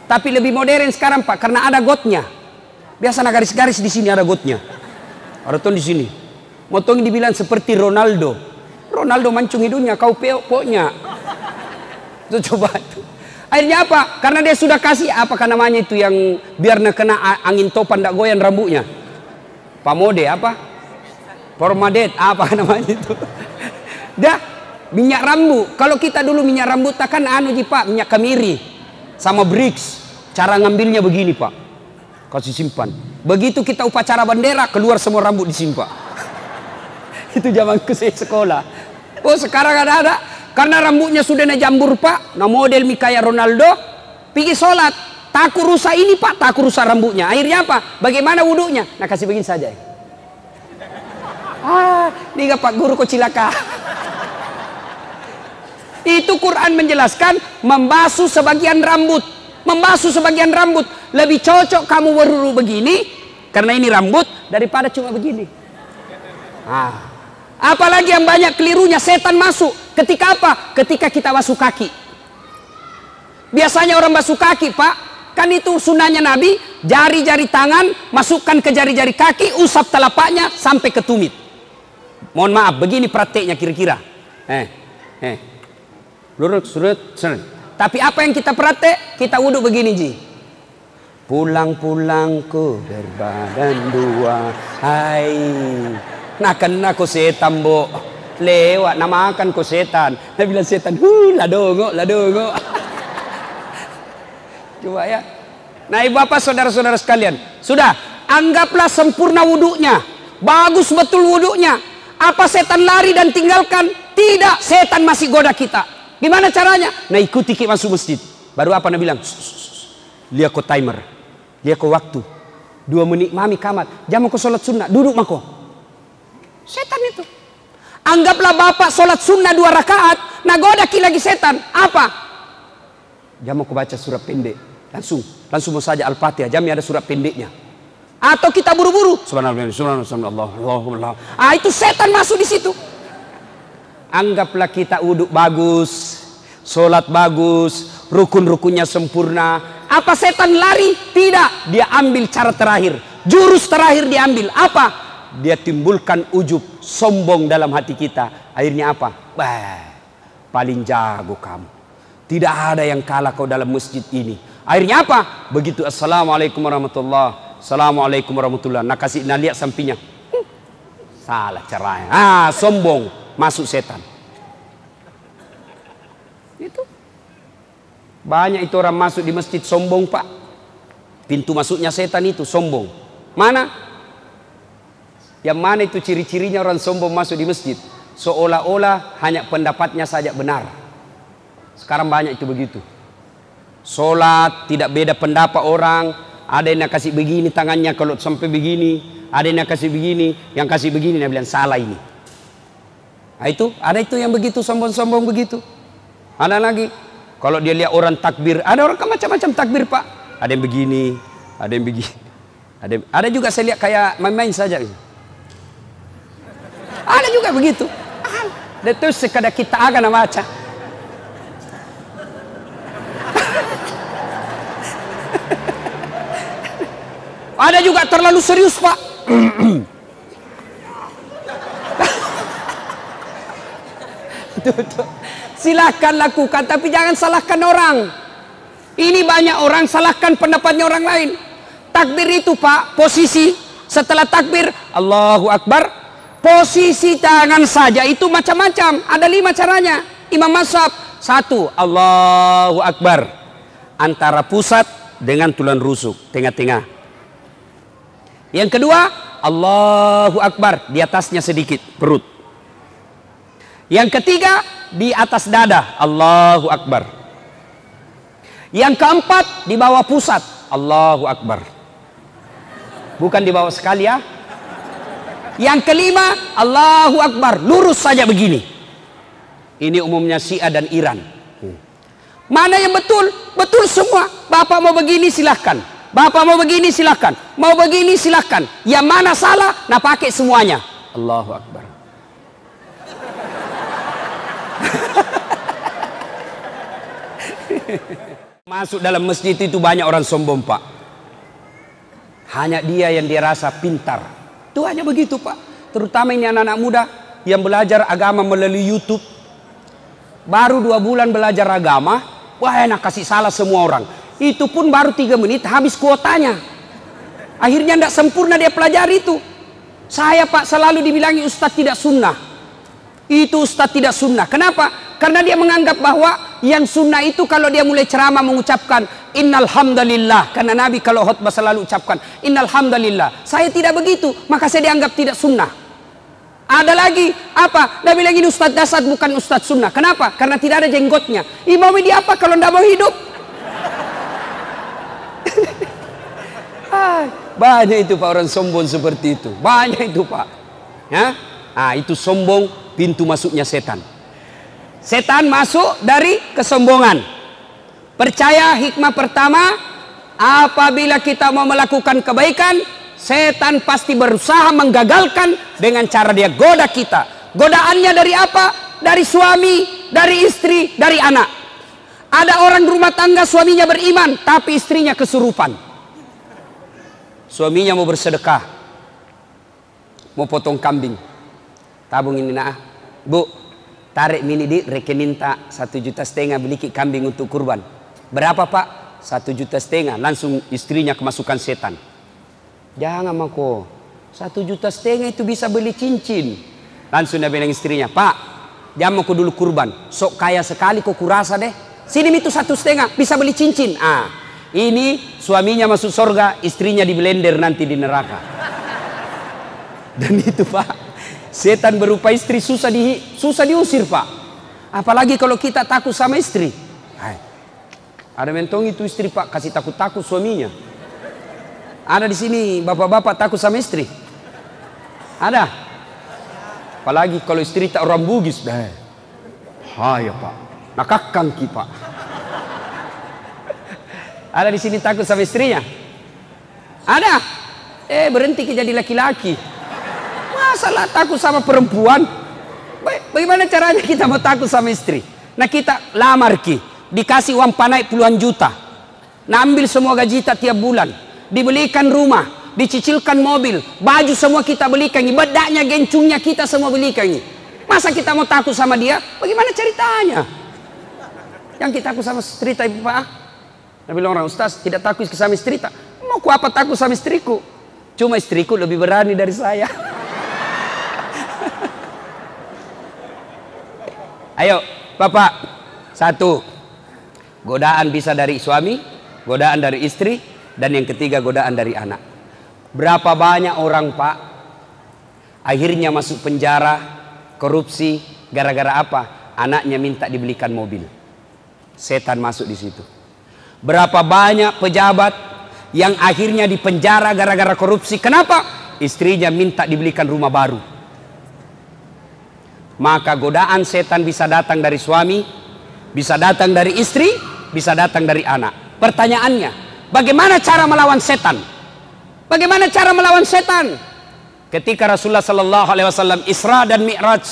Tapi lebih modern sekarang pak karena ada gotnya. Biasa garis-garis di sini ada gotnya. Ada tuh di sini. Motong dibilang seperti Ronaldo. Ronaldo mancung hidungnya, kau pokoknya. Itu coba itu. Akhirnya apa? Karena dia sudah kasih apa namanya itu yang biar kena angin topan tidak goyang rambutnya. Pamode apa? Formadet apa namanya itu? Dah minyak rambut. Kalau kita dulu minyak rambut kan pak minyak kemiri sama Brix. Cara ngambilnya begini pak. Kasih simpan. Begitu kita upacara bendera keluar semua rambut disimpan. Itu zamanku saya sekolah. Oh sekarang ada karena rambutnya sudah jambur pak. Nah model kayak Ronaldo. Pergi sholat. Takut rusak ini pak. Takut rusak rambutnya. Akhirnya apa? Bagaimana wuduknya? Nah kasih begini saja. Ini gak pak guru kok cilaka. Itu Quran menjelaskan membasuh sebagian rambut. Membasuh sebagian rambut. Lebih cocok kamu beruru begini karena ini rambut daripada cuma begini. Apalagi yang banyak kelirunya setan masuk. Ketika apa? Ketika kita basuh kaki. Biasanya orang basuh kaki pak, kan itu sunnahnya Nabi. Jari-jari tangan masukkan ke jari-jari kaki, usap telapaknya sampai ke tumit. Mohon maaf, begini prakteknya kira-kira. Tapi apa yang kita praktek? Kita wudhu begini ji. Pulang-pulang ku berbadan dua. Hai, nah kena ku setan bo. Lewat namakan ku setan. Dia bilang setan, ladongo. Coba ya. Nah ibu bapak saudara-saudara sekalian. Sudah, anggaplah sempurna wudhunya. Bagus betul wudhunya. Apa setan lari dan tinggalkan? Tidak, setan masih goda kita. Gimana caranya? Nah ikuti kita masuk masjid. Baru apa Nabi bilang? Lihat kau timer. Lihat kau waktu. 2 menit mami kamat. Jam aku sholat sunnah. Duduk mako. Setan itu. Anggaplah bapak sholat sunnah 2 rakaat. Nah goda ki lagi setan. Apa? Jam aku baca surat pendek. Langsung mau saja Al-Fatihah. Jamnya ada surat pendeknya. Atau kita buru-buru. Subhanallah. Itu setan masuk di situ. Anggaplah kita uduk bagus, sholat bagus, rukun-rukunnya sempurna. Apa setan lari? Tidak. Dia ambil cara terakhir, jurus terakhir diambil. Apa? Dia timbulkan ujub, sombong dalam hati kita. Akhirnya apa? Paling jago kamu. Tidak ada yang kalah kau dalam masjid ini. Akhirnya apa? Begitu assalamualaikum warahmatullah, assalamualaikum warahmatullah. Nah kasih, nah lihat sampingnya. Salah caranya. Sombong, masuk setan. Itu. Banyak itu orang masuk di masjid sombong, Pak. Pintu masuknya setan itu sombong. Mana? Yang mana itu ciri-cirinya orang sombong masuk di masjid? Seolah-olah hanya pendapatnya saja benar. Sekarang banyak itu begitu. Sholat tidak beda pendapat orang. Ada yang kasih begini tangannya kalau sampai begini, ada yang kasih begini, yang kasih begini dia bilang salah ini. Nah itu, ada itu yang begitu sombong-sombong begitu. Ada lagi kalau dia lihat orang takbir, ada orang macam-macam takbir, Pak. Ada yang begini, ada yang begini. Ada juga saya lihat kayak main-main saja. Ada juga begitu. Itu sekadar kita agak baca. Ada juga terlalu serius, Pak. Silahkan lakukan, tapi jangan salahkan orang. Ini banyak orang salahkan pendapatnya orang lain. Takbir itu, Pak, posisi setelah takbir Allahu Akbar, posisi tangan saja itu macam-macam. Ada 5 caranya. Imam Mazhab 1, Allahu Akbar, antara pusat dengan tulang rusuk, tengah-tengah. Yang kedua, Allahu Akbar, di atasnya sedikit, perut. Yang ketiga, di atas dada, Allahu Akbar. Yang keempat, di bawah pusat, Allahu Akbar. Bukan di bawah sekali ya. Yang kelima, Allahu Akbar, lurus saja begini. Ini umumnya Syiah dan Iran. Mana yang betul? Betul semua. Bapak mau begini silahkan. Bapak mau begini silahkan. Mau begini silahkan. Yang mana salah, nah pakai semuanya. Allahu Akbar. Masuk dalam masjid itu banyak orang sombong, Pak. Hanya dia yang dia rasa pintar. Itu hanya begitu, Pak. Terutama ini anak-anak muda yang belajar agama melalui YouTube. Baru 2 bulan belajar agama, wah enak kasih salah semua orang. Itu pun baru 3 menit habis kuotanya. Akhirnya tidak sempurna dia pelajari itu. Saya, Pak, selalu dibilangi Ustadz tidak sunnah. Itu Ustadz tidak sunnah. Kenapa? Karena dia menganggap bahwa yang sunnah itu kalau dia mulai ceramah mengucapkan innal hamdalillah. Karena Nabi kalau khutbah selalu ucapkan innal hamdalillah. Saya tidak begitu, maka saya dianggap tidak sunnah. Ada lagi apa? Dia bilang ini Ustadz Dasar bukan Ustadz sunnah. Kenapa? Karena tidak ada jenggotnya. Mau dia apa kalau tidak mau hidup? Banyak itu, Pak, orang sombong seperti itu. Banyak itu, Pak. Ya? Itu sombong, pintu masuknya setan. Setan masuk dari kesombongan. Percaya hikmah pertama, apabila kita mau melakukan kebaikan, setan pasti berusaha menggagalkan dengan cara dia goda kita. Godaannya dari apa? Dari suami, dari istri, dari anak. Ada orang rumah tangga suaminya beriman, tapi istrinya kesurupan. Suaminya mau bersedekah, mau potong kambing. Tabung ini nah, Bu, tarik mini di rekening tak 1,5 juta beli kambing untuk kurban. Berapa, Pak? 1,5 juta. Langsung istrinya kemasukan setan. Jangan mako, 1,5 juta itu bisa beli cincin. Langsung dia bilang istrinya, Pak, jangan mau dulu kurban. Sok kaya sekali kok kurasa deh. Sini itu 1,5 bisa beli cincin. Ini suaminya masuk surga, istrinya di blender nanti di neraka. Dan itu, Pak, setan berupa istri susah diusir, Pak. Apalagi kalau kita takut sama istri. Ada mentong itu istri, Pak, kasih takut-takut suaminya. Ada di sini bapak-bapak takut sama istri? Ada. Apalagi kalau istri tak orang bugis. Ya, Pak. Nakakkan ki, Pak. Ada di sini takut sama istrinya? Ada. Berhenti jadi laki-laki. Masalah takut sama perempuan. Baik. Bagaimana caranya kita mau takut sama istri? Nah kita lamar dikasih uang panai puluhan juta. Nah ambil semua gaji kita tiap bulan. Dibelikan rumah, dicicilkan mobil, baju semua kita belikan. Bedaknya, gencungnya kita semua belikan. Masa kita mau takut sama dia? Bagaimana ceritanya? Yang kita takut sama cerita ibu Pak. Nah bilang orang, Ustaz tidak takut sama istri. Mau ku apa takut sama istriku? Cuma istriku lebih berani dari saya. Ayo Bapak, satu, godaan bisa dari suami, godaan dari istri, dan yang ketiga godaan dari anak. Berapa banyak orang Pak akhirnya masuk penjara, korupsi, gara-gara apa? Anaknya minta dibelikan mobil. Setan masuk di situ. Berapa banyak pejabat yang akhirnya dipenjara gara-gara korupsi. Kenapa? Istrinya minta dibelikan rumah baru. Maka godaan setan bisa datang dari suami, bisa datang dari istri, bisa datang dari anak. Pertanyaannya, bagaimana cara melawan setan? Bagaimana cara melawan setan? Ketika Rasulullah Sallallahu Alaihi Wasallam Isra dan Mi'raj,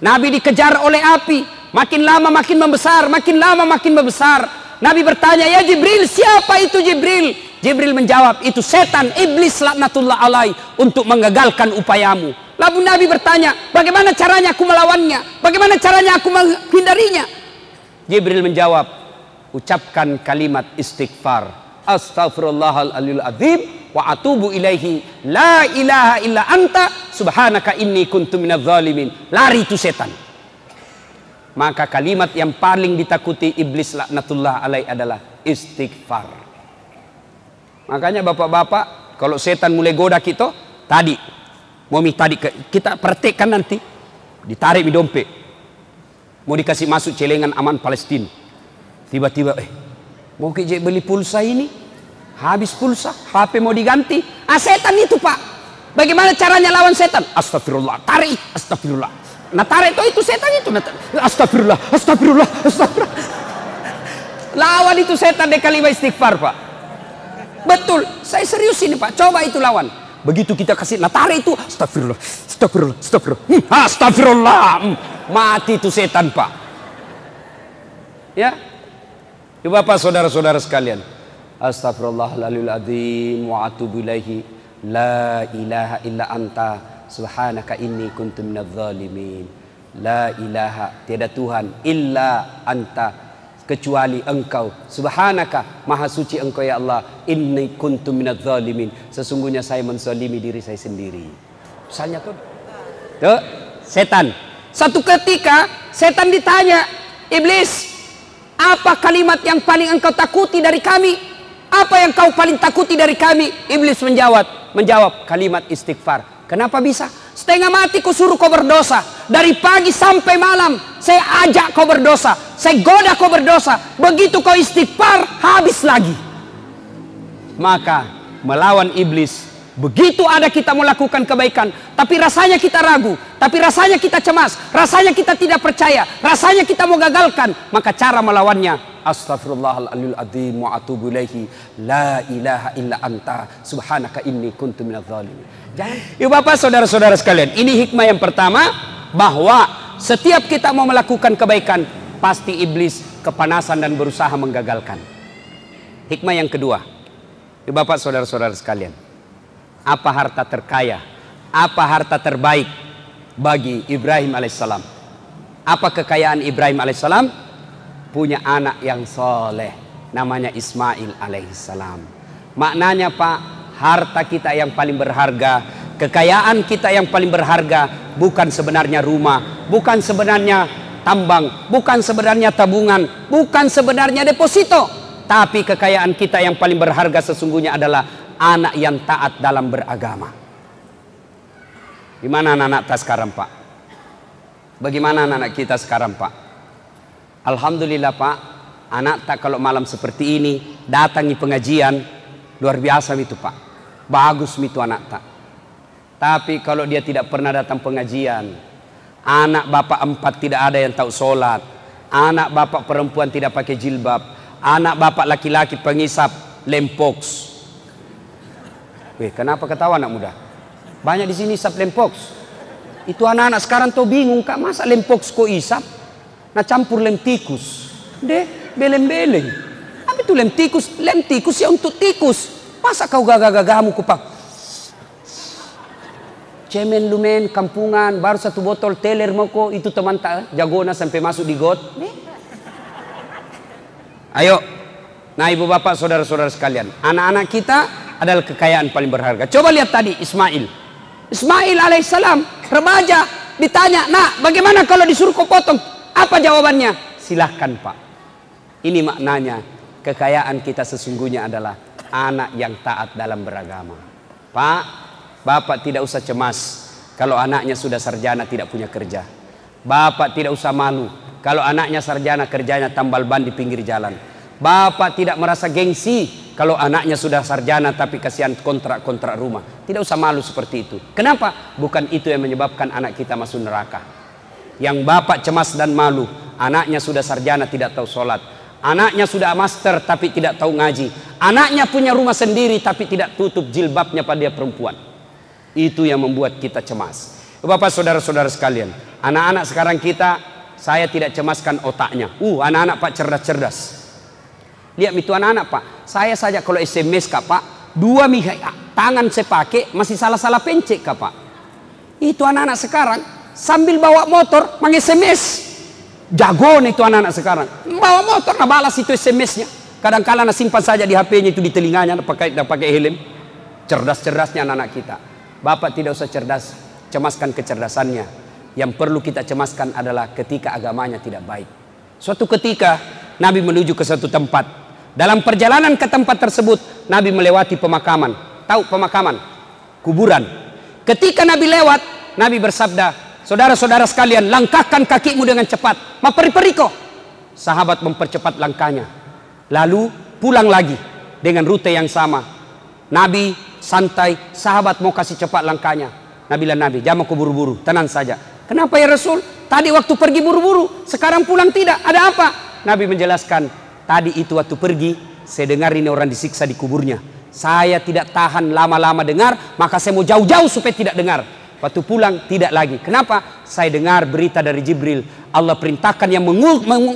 Nabi dikejar oleh api, makin lama makin membesar, makin lama makin membesar. Nabi bertanya, ya Jibril, siapa itu Jibril? Jibril menjawab, itu setan, iblis laknatullah alaih, untuk menggagalkan upayamu. Lalu Nabi bertanya, bagaimana caranya aku melawannya? Bagaimana caranya aku menghindarinya? Jibril menjawab, ucapkan kalimat istighfar. Astaghfirullahaladzim wa atubu ilaihi la ilaha illa anta subhanaka inni kuntu minadz zalimin. Lari itu setan. Maka kalimat yang paling ditakuti iblis laknatullah alaih adalah istighfar. Makanya bapak-bapak, kalau setan mulai goda kita, tadi Momi tadi kita praktekkan nanti, ditarik di dompet, mau dikasih masuk celengan aman Palestina. Tiba-tiba, mau kita beli pulsa ini, habis pulsa, HP mau diganti. Setan itu Pak. Bagaimana caranya lawan setan? Astagfirullah, tarik, astagfirullah. Nah tarik itu setan itu, astagfirullah, astagfirullah, astagfirullah. Lawan itu setan dengan kalimat istighfar Pak. Betul, saya serius ini Pak. Coba itu lawan. Begitu kita kasih natare itu, astagfirullah, astagfirullah, astagfirullah, astagfirullah, mati itu setan Pak. Ya, ibu bapak saudara-saudara sekalian, astagfirullahaladzim wa atubu ilaihi la ilaha illa anta subhanaka inni kuntu minadz zalimin. La ilaha, tiada Tuhan illa anta, kecuali engkau, subhanaka, maha suci engkau ya Allah, inni kuntu minadz zalimin, sesungguhnya saya menzalimi diri saya sendiri. Misalnya tuh setan. Satu ketika setan ditanya, iblis, apa kalimat yang paling engkau takuti dari kami? Apa yang kau paling takuti dari kami? Iblis menjawab kalimat istighfar. Kenapa bisa? Setengah mati ku suruh kau berdosa. Dari pagi sampai malam saya ajak kau berdosa, saya goda kau berdosa. Begitu kau istighfar, habis lagi. Maka melawan iblis, begitu ada kita melakukan kebaikan, tapi rasanya kita ragu, tapi rasanya kita cemas, rasanya kita tidak percaya, rasanya kita mau gagalkan, maka cara melawannya, astagfirullahaladzim wa atubu ilaihi la ilaha illa anta subhanaka inni kuntu minadz zalimin. Jangan. Ibu bapak saudara-saudara sekalian, ini hikmah yang pertama, bahwa setiap kita mau melakukan kebaikan, pasti iblis kepanasan dan berusaha menggagalkan. Hikmah yang kedua, ibu bapak saudara-saudara sekalian, apa harta terkaya, apa harta terbaik bagi Ibrahim alaihissalam? Apa kekayaan Ibrahim alaihissalam? Punya anak yang soleh, namanya Ismail alaihissalam. Maknanya Pak, harta kita yang paling berharga, kekayaan kita yang paling berharga, bukan sebenarnya rumah, bukan sebenarnya tambang, bukan sebenarnya tabungan, bukan sebenarnya deposito, tapi kekayaan kita yang paling berharga sesungguhnya adalah anak yang taat dalam beragama. Di mana anak-anak kita sekarang Pak? Bagaimana anak-anak kita sekarang Pak? Alhamdulillah Pak, anak tak kalau malam seperti ini datangi pengajian, luar biasa itu Pak, bagus itu anak tak. Tapi kalau dia tidak pernah datang pengajian, anak bapak 4 tidak ada yang tahu sholat, anak bapak perempuan tidak pakai jilbab, anak bapak laki-laki pengisap lempox. Kenapa ketawa anak muda? Banyak di sini isap lempox. Itu anak-anak sekarang tuh bingung, Kak, masa lem pox kok isap? Nah campur lem tikus. Deh, beleng-beleng. Apa itu lem tikus? Lem tikus ya untuk tikus. Masa kau gagah-gagamu kupak? Cemen lumen, kampungan, baru 1 botol teler mau kok, itu teman tak jagona sampai masuk di got. Ayo, nah ibu bapak, saudara-saudara sekalian, anak-anak kita adalah kekayaan paling berharga. Coba lihat tadi Ismail. Ismail alaihissalam, remaja, ditanya, nak bagaimana kalau disuruh kau potong? Apa jawabannya? Silahkan Pak. Ini maknanya, kekayaan kita sesungguhnya adalah anak yang taat dalam beragama. Pak, bapak tidak usah cemas kalau anaknya sudah sarjana tidak punya kerja. Bapak tidak usah malu kalau anaknya sarjana kerjanya tambal ban di pinggir jalan. Bapak tidak merasa gengsi kalau anaknya sudah sarjana tapi kasihan kontrak-kontrak rumah. Tidak usah malu seperti itu. Kenapa? Bukan itu yang menyebabkan anak kita masuk neraka. Yang bapak cemas dan malu, anaknya sudah sarjana tidak tahu sholat, anaknya sudah master tapi tidak tahu ngaji, anaknya punya rumah sendiri tapi tidak tutup jilbabnya pada dia perempuan. Itu yang membuat kita cemas. Bapak, saudara-saudara sekalian, anak-anak sekarang kita, saya tidak cemaskan otaknya. Anak-anak Pak cerdas-cerdas. Lihat itu anak-anak Pak, saya saja kalau SMS Kak Pak, 2 tangan saya pakai masih salah-salah pencet Kak Pak. Itu anak-anak sekarang sambil bawa motor meng-SMS. Jago nih itu anak-anak sekarang. Bawa motor nah balas itu SMS-nya. Kadang-kala nah simpan saja di HP-nya itu di telinganya, pakai helm. Cerdas-cerdasnya anak-anak kita. Bapak tidak usah cerdas, cemaskan kecerdasannya. Yang perlu kita cemaskan adalah ketika agamanya tidak baik. Suatu ketika Nabi menuju ke suatu tempat. Dalam perjalanan ke tempat tersebut, Nabi melewati pemakaman. Tahu pemakaman? Kuburan. Ketika Nabi lewat, Nabi bersabda, saudara-saudara sekalian, langkahkan kakimu dengan cepat. Maperi-periko. Sahabat mempercepat langkahnya. Lalu pulang lagi dengan rute yang sama. Nabi santai, sahabat mau kasih cepat langkahnya. Nabi jangan aku buru-buru, tenang saja. Kenapa ya Rasul? Tadi waktu pergi buru-buru, sekarang pulang tidak. Ada apa? Nabi menjelaskan, tadi itu waktu pergi, saya dengar ini orang disiksa di kuburnya. Saya tidak tahan lama-lama dengar, maka saya mau jauh-jauh supaya tidak dengar. Waktu pulang tidak lagi. Kenapa? Saya dengar berita dari Jibril. Allah perintahkan yang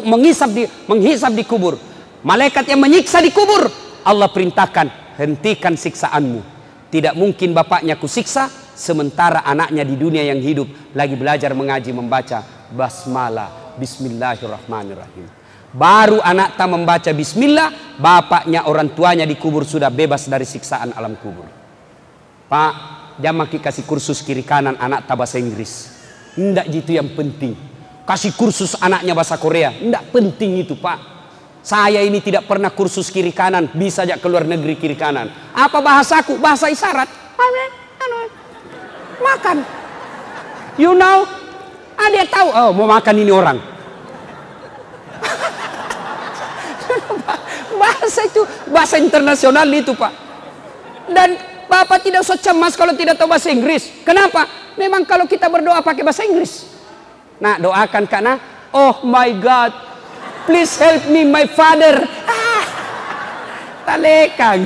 menghisap di kubur. Malaikat yang menyiksa di kubur. Allah perintahkan, hentikan siksaanmu. Tidak mungkin bapaknya kusiksa, sementara anaknya di dunia yang hidup lagi belajar mengaji membaca basmalah, bismillahirrahmanirrahim. Baru anak tak membaca bismillah, bapaknya orang tuanya di kubur sudah bebas dari siksaan alam kubur. Pak, jangan kasih kursus kiri kanan anak tak bahasa Inggris. Tidak gitu yang penting. Kasih kursus anaknya bahasa Korea. Tidak penting itu Pak. Saya ini tidak pernah kursus kiri kanan. Bisa aja keluar negeri kiri kanan. Apa bahasaku? Bahasa isyarat. Makan. You know? Ada tahu. Oh, mau makan ini orang. Bahasa itu bahasa internasional itu Pak. Dan Bapak tidak usah cemas kalau tidak tahu bahasa Inggris. Kenapa? Memang kalau kita berdoa pakai bahasa Inggris. Nah, doakan karena oh my God, please help me my father. Talekang.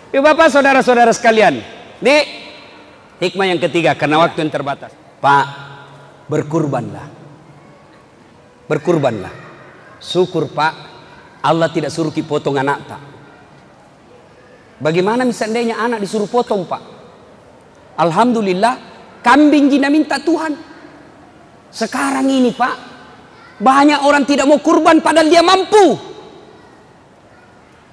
Ibu bapak, saudara-saudara sekalian. Nih, hikmah yang ketiga karena waktu yang terbatas. Pak, berkurbanlah. Berkurbanlah. Syukur Pak, Allah tidak suruh kita potong anak Pak. Bagaimana misalnya anak disuruh potong Pak? Alhamdulillah, kambing jina minta Tuhan. Sekarang ini Pak, banyak orang tidak mau kurban padahal dia mampu.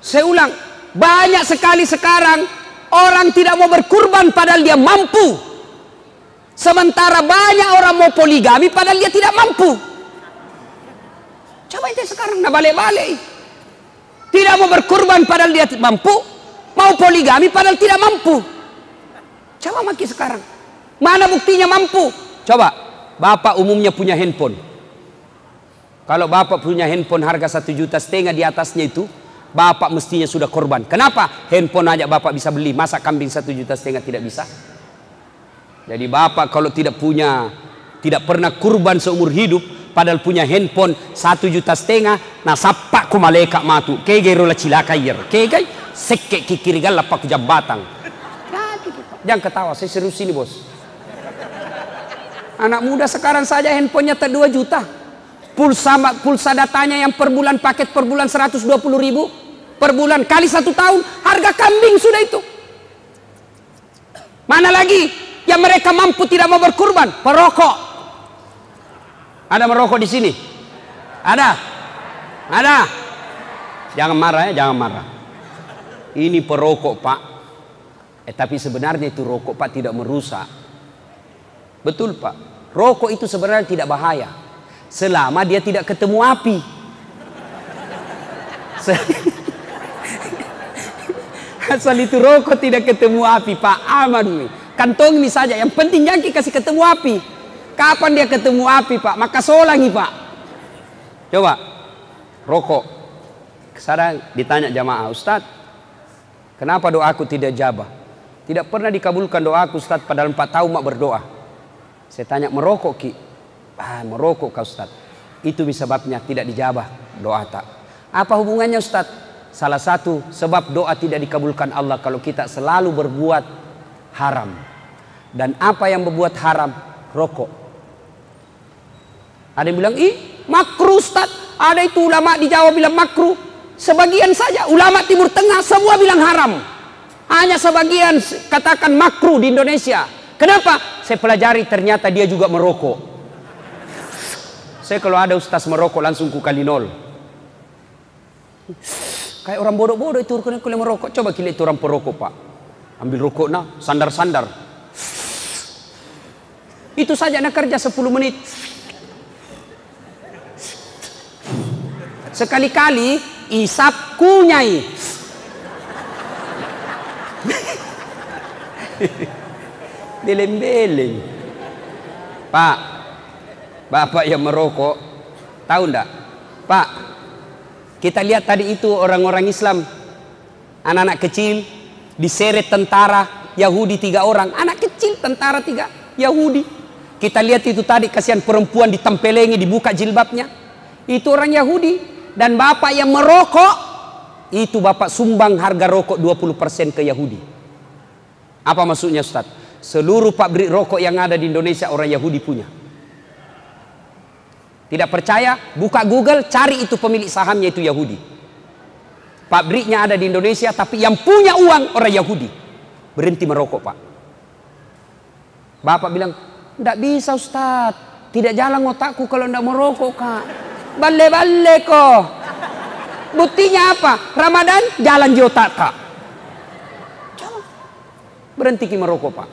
Saya ulang, banyak sekali sekarang orang tidak mau berkurban padahal dia mampu. Sementara banyak orang mau poligami padahal dia tidak mampu. Coba itu sekarang nak balik-balik. Tidak mau berkurban padahal dia mampu, mau poligami padahal tidak mampu. Coba maki sekarang. Mana buktinya mampu? Coba, bapak umumnya punya handphone. Kalau bapak punya handphone harga 1,5 juta di atasnya itu, bapak mestinya sudah korban. Kenapa? Handphone aja bapak bisa beli, masa kambing 1,5 juta tidak bisa? Jadi bapak kalau tidak pernah kurban seumur hidup, padahal punya handphone 1,5 juta, nah sapa ku malaikat matu kegero la cilaka yer kegay sekke kikirigal lapak jambatan. Jangan ketawa, saya serius ini bos. Anak muda sekarang saja handphonenya 2 juta. Pulsa datanya yang per bulan, paket per bulan 120.000 per bulan kali 1 tahun, harga kambing sudah itu. Mana lagi yang mereka mampu tidak mau berkurban? Perokok. Ada merokok di sini? Ada? Ada? Jangan marah ya, jangan marah. Ini perokok pak. Tapi sebenarnya itu rokok pak tidak merusak. Betul pak. Rokok itu sebenarnya tidak bahaya selama dia tidak ketemu api. Asal itu rokok tidak ketemu api pak, aman. Kantong ini saja, yang penting jangan kasih ketemu api. Kapan dia ketemu api pak? Maka solangi pak. Coba rokok. Sekarang ditanya jamaah, Ustadz, kenapa doaku tidak jabah? Tidak pernah dikabulkan doaku Ustadz, padahal 4 tahun mak berdoa. Saya tanya, merokok ki? Merokok kau Ustadz. Itu sebabnya tidak dijabah doa tak. Apa hubungannya Ustadz? Salah satu sebab doa tidak dikabulkan Allah kalau kita selalu berbuat haram. Dan apa yang berbuat haram? Rokok. Ada yang bilang, makruh Ustadz. Ada itu ulama di Jawa bilang makruh. Sebagian saja ulama Timur Tengah semua bilang haram. Hanya sebagian katakan makruh di Indonesia. Kenapa? Saya pelajari ternyata dia juga merokok. Saya kalau ada ustaz merokok langsung ku kali 0. Kayak orang bodoh-bodoh itu kalau merokok. Coba kita itu orang perokok pak. Ambil rokok nah, sandar-sandar. Itu saja nak kerja 10 menit. Sekali-kali isap kunyai. Beleng-beleng. Pak, bapak yang merokok, tahu enggak? Pak, kita lihat tadi itu orang-orang Islam, anak-anak kecil diseret tentara Yahudi 3 orang, anak kecil tentara 3 Yahudi. Kita lihat itu tadi, kasihan perempuan ditempelengi, dibuka jilbabnya, itu orang Yahudi. Dan bapak yang merokok, itu bapak sumbang harga rokok 20% ke Yahudi. Apa maksudnya Ustaz? Seluruh pabrik rokok yang ada di Indonesia orang Yahudi punya. Tidak percaya? Buka Google, cari itu pemilik sahamnya itu Yahudi. Pabriknya ada di Indonesia, tapi yang punya uang orang Yahudi. Berhenti merokok pak. Bapak bilang, tidak bisa Ustaz, tidak jalan otakku kalau tidak merokok kak. Bale-bale kok. Buktinya apa? Ramadan jalan di otak kak. Berhenti ki merokok pak.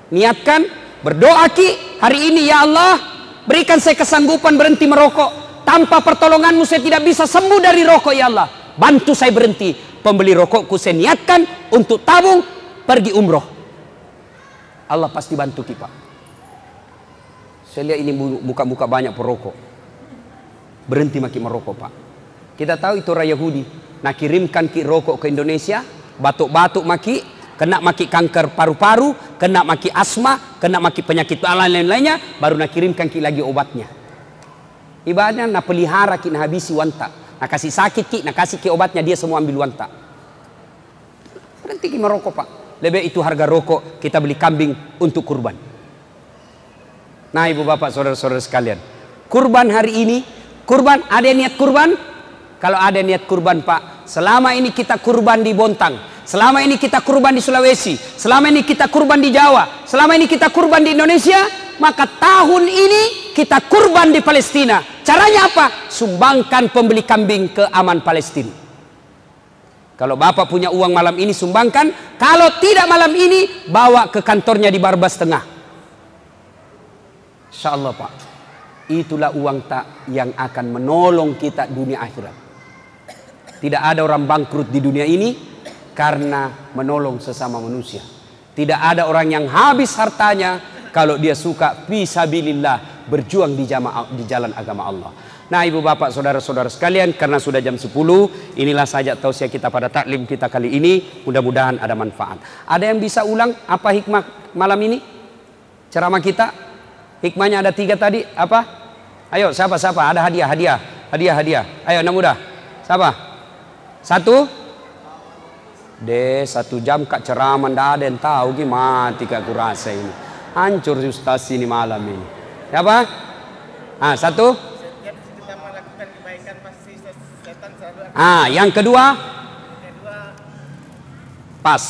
Niatkan, berdoa ki hari ini, ya Allah berikan saya kesanggupan berhenti merokok. Tanpa pertolonganmu saya tidak bisa sembuh dari rokok ya Allah. Bantu saya berhenti. Pembeli rokokku saya niatkan untuk tabung pergi umroh. Allah pasti bantu ki pak. Saya lihat ini muka-muka banyak perokok. Berhenti maki merokok pak. Kita tahu itu orang Yahudi. Nah kirimkan ki rokok ke Indonesia, batuk-batuk maki, kena maki kanker paru-paru, kena maki asma, kena maki penyakit lain-lainnya, baru nak kirimkan ki lagi obatnya. Ibaratnya nak pelihara ki nak habisi wanta, nak kasih sakit ki, nak kasih ki obatnya, dia semua ambil wanta. Berhenti ki merokok pak. Lebih itu harga rokok kita beli kambing untuk kurban. Nah ibu bapak saudara-saudara sekalian, kurban hari ini, kurban ada niat kurban? Kalau ada niat kurban pak, selama ini kita kurban di Bontang, selama ini kita kurban di Sulawesi, selama ini kita kurban di Jawa, selama ini kita kurban di Indonesia, maka tahun ini kita kurban di Palestina. Caranya apa? Sumbangkan pembeli kambing ke Aman Palestina. Kalau bapak punya uang malam ini sumbangkan, kalau tidak malam ini bawa ke kantornya di Barbas Tengah. Insya Allah pak, itulah uang tak yang akan menolong kita dunia akhirat. Tidak ada orang bangkrut di dunia ini karena menolong sesama manusia. Tidak ada orang yang habis hartanya kalau dia suka fisabilillah, berjuang di jalan agama Allah. Nah ibu bapak saudara-saudara sekalian, karena sudah jam 10, inilah saja tausiah kita pada taklim kita kali ini. Mudah-mudahan ada manfaat. Ada yang bisa ulang apa hikmah malam ini? Ceramah kita, hikmahnya ada 3 tadi, apa? Ayo siapa? Ada hadiah. Ayo anak muda, siapa? 1, 1 jam kak ceramah ndak ada yang tahu gimana kak kurasa ini. Hancur Ustaz ini malam ini. Ya apa? Satu. Setiap kita melakukan kebaikan pasti setan selalu akan. Yang kedua. Pas.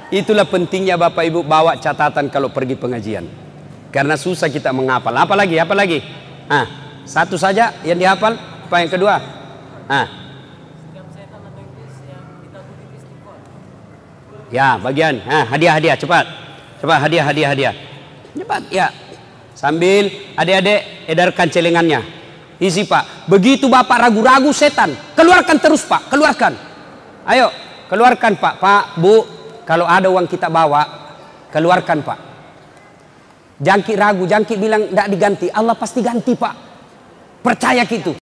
Itulah pentingnya Bapak Ibu bawa catatan kalau pergi pengajian. Karena susah kita menghafal. Apa lagi? Satu saja yang dihafal. Apa yang kedua? Ya, bagian. Hadiah-hadiah cepat. Cepat hadiah. Cepat ya. Sambil adik-adik edarkan celengannya. Isi Pak. Begitu Bapak ragu-ragu setan, keluarkan terus Pak, keluarkan. Ayo, keluarkan Pak. Pak, Bu, kalau ada uang kita bawa, keluarkan Pak. Jangki ragu, jangki bilang tidak diganti, Allah pasti ganti Pak. Percaya gitu.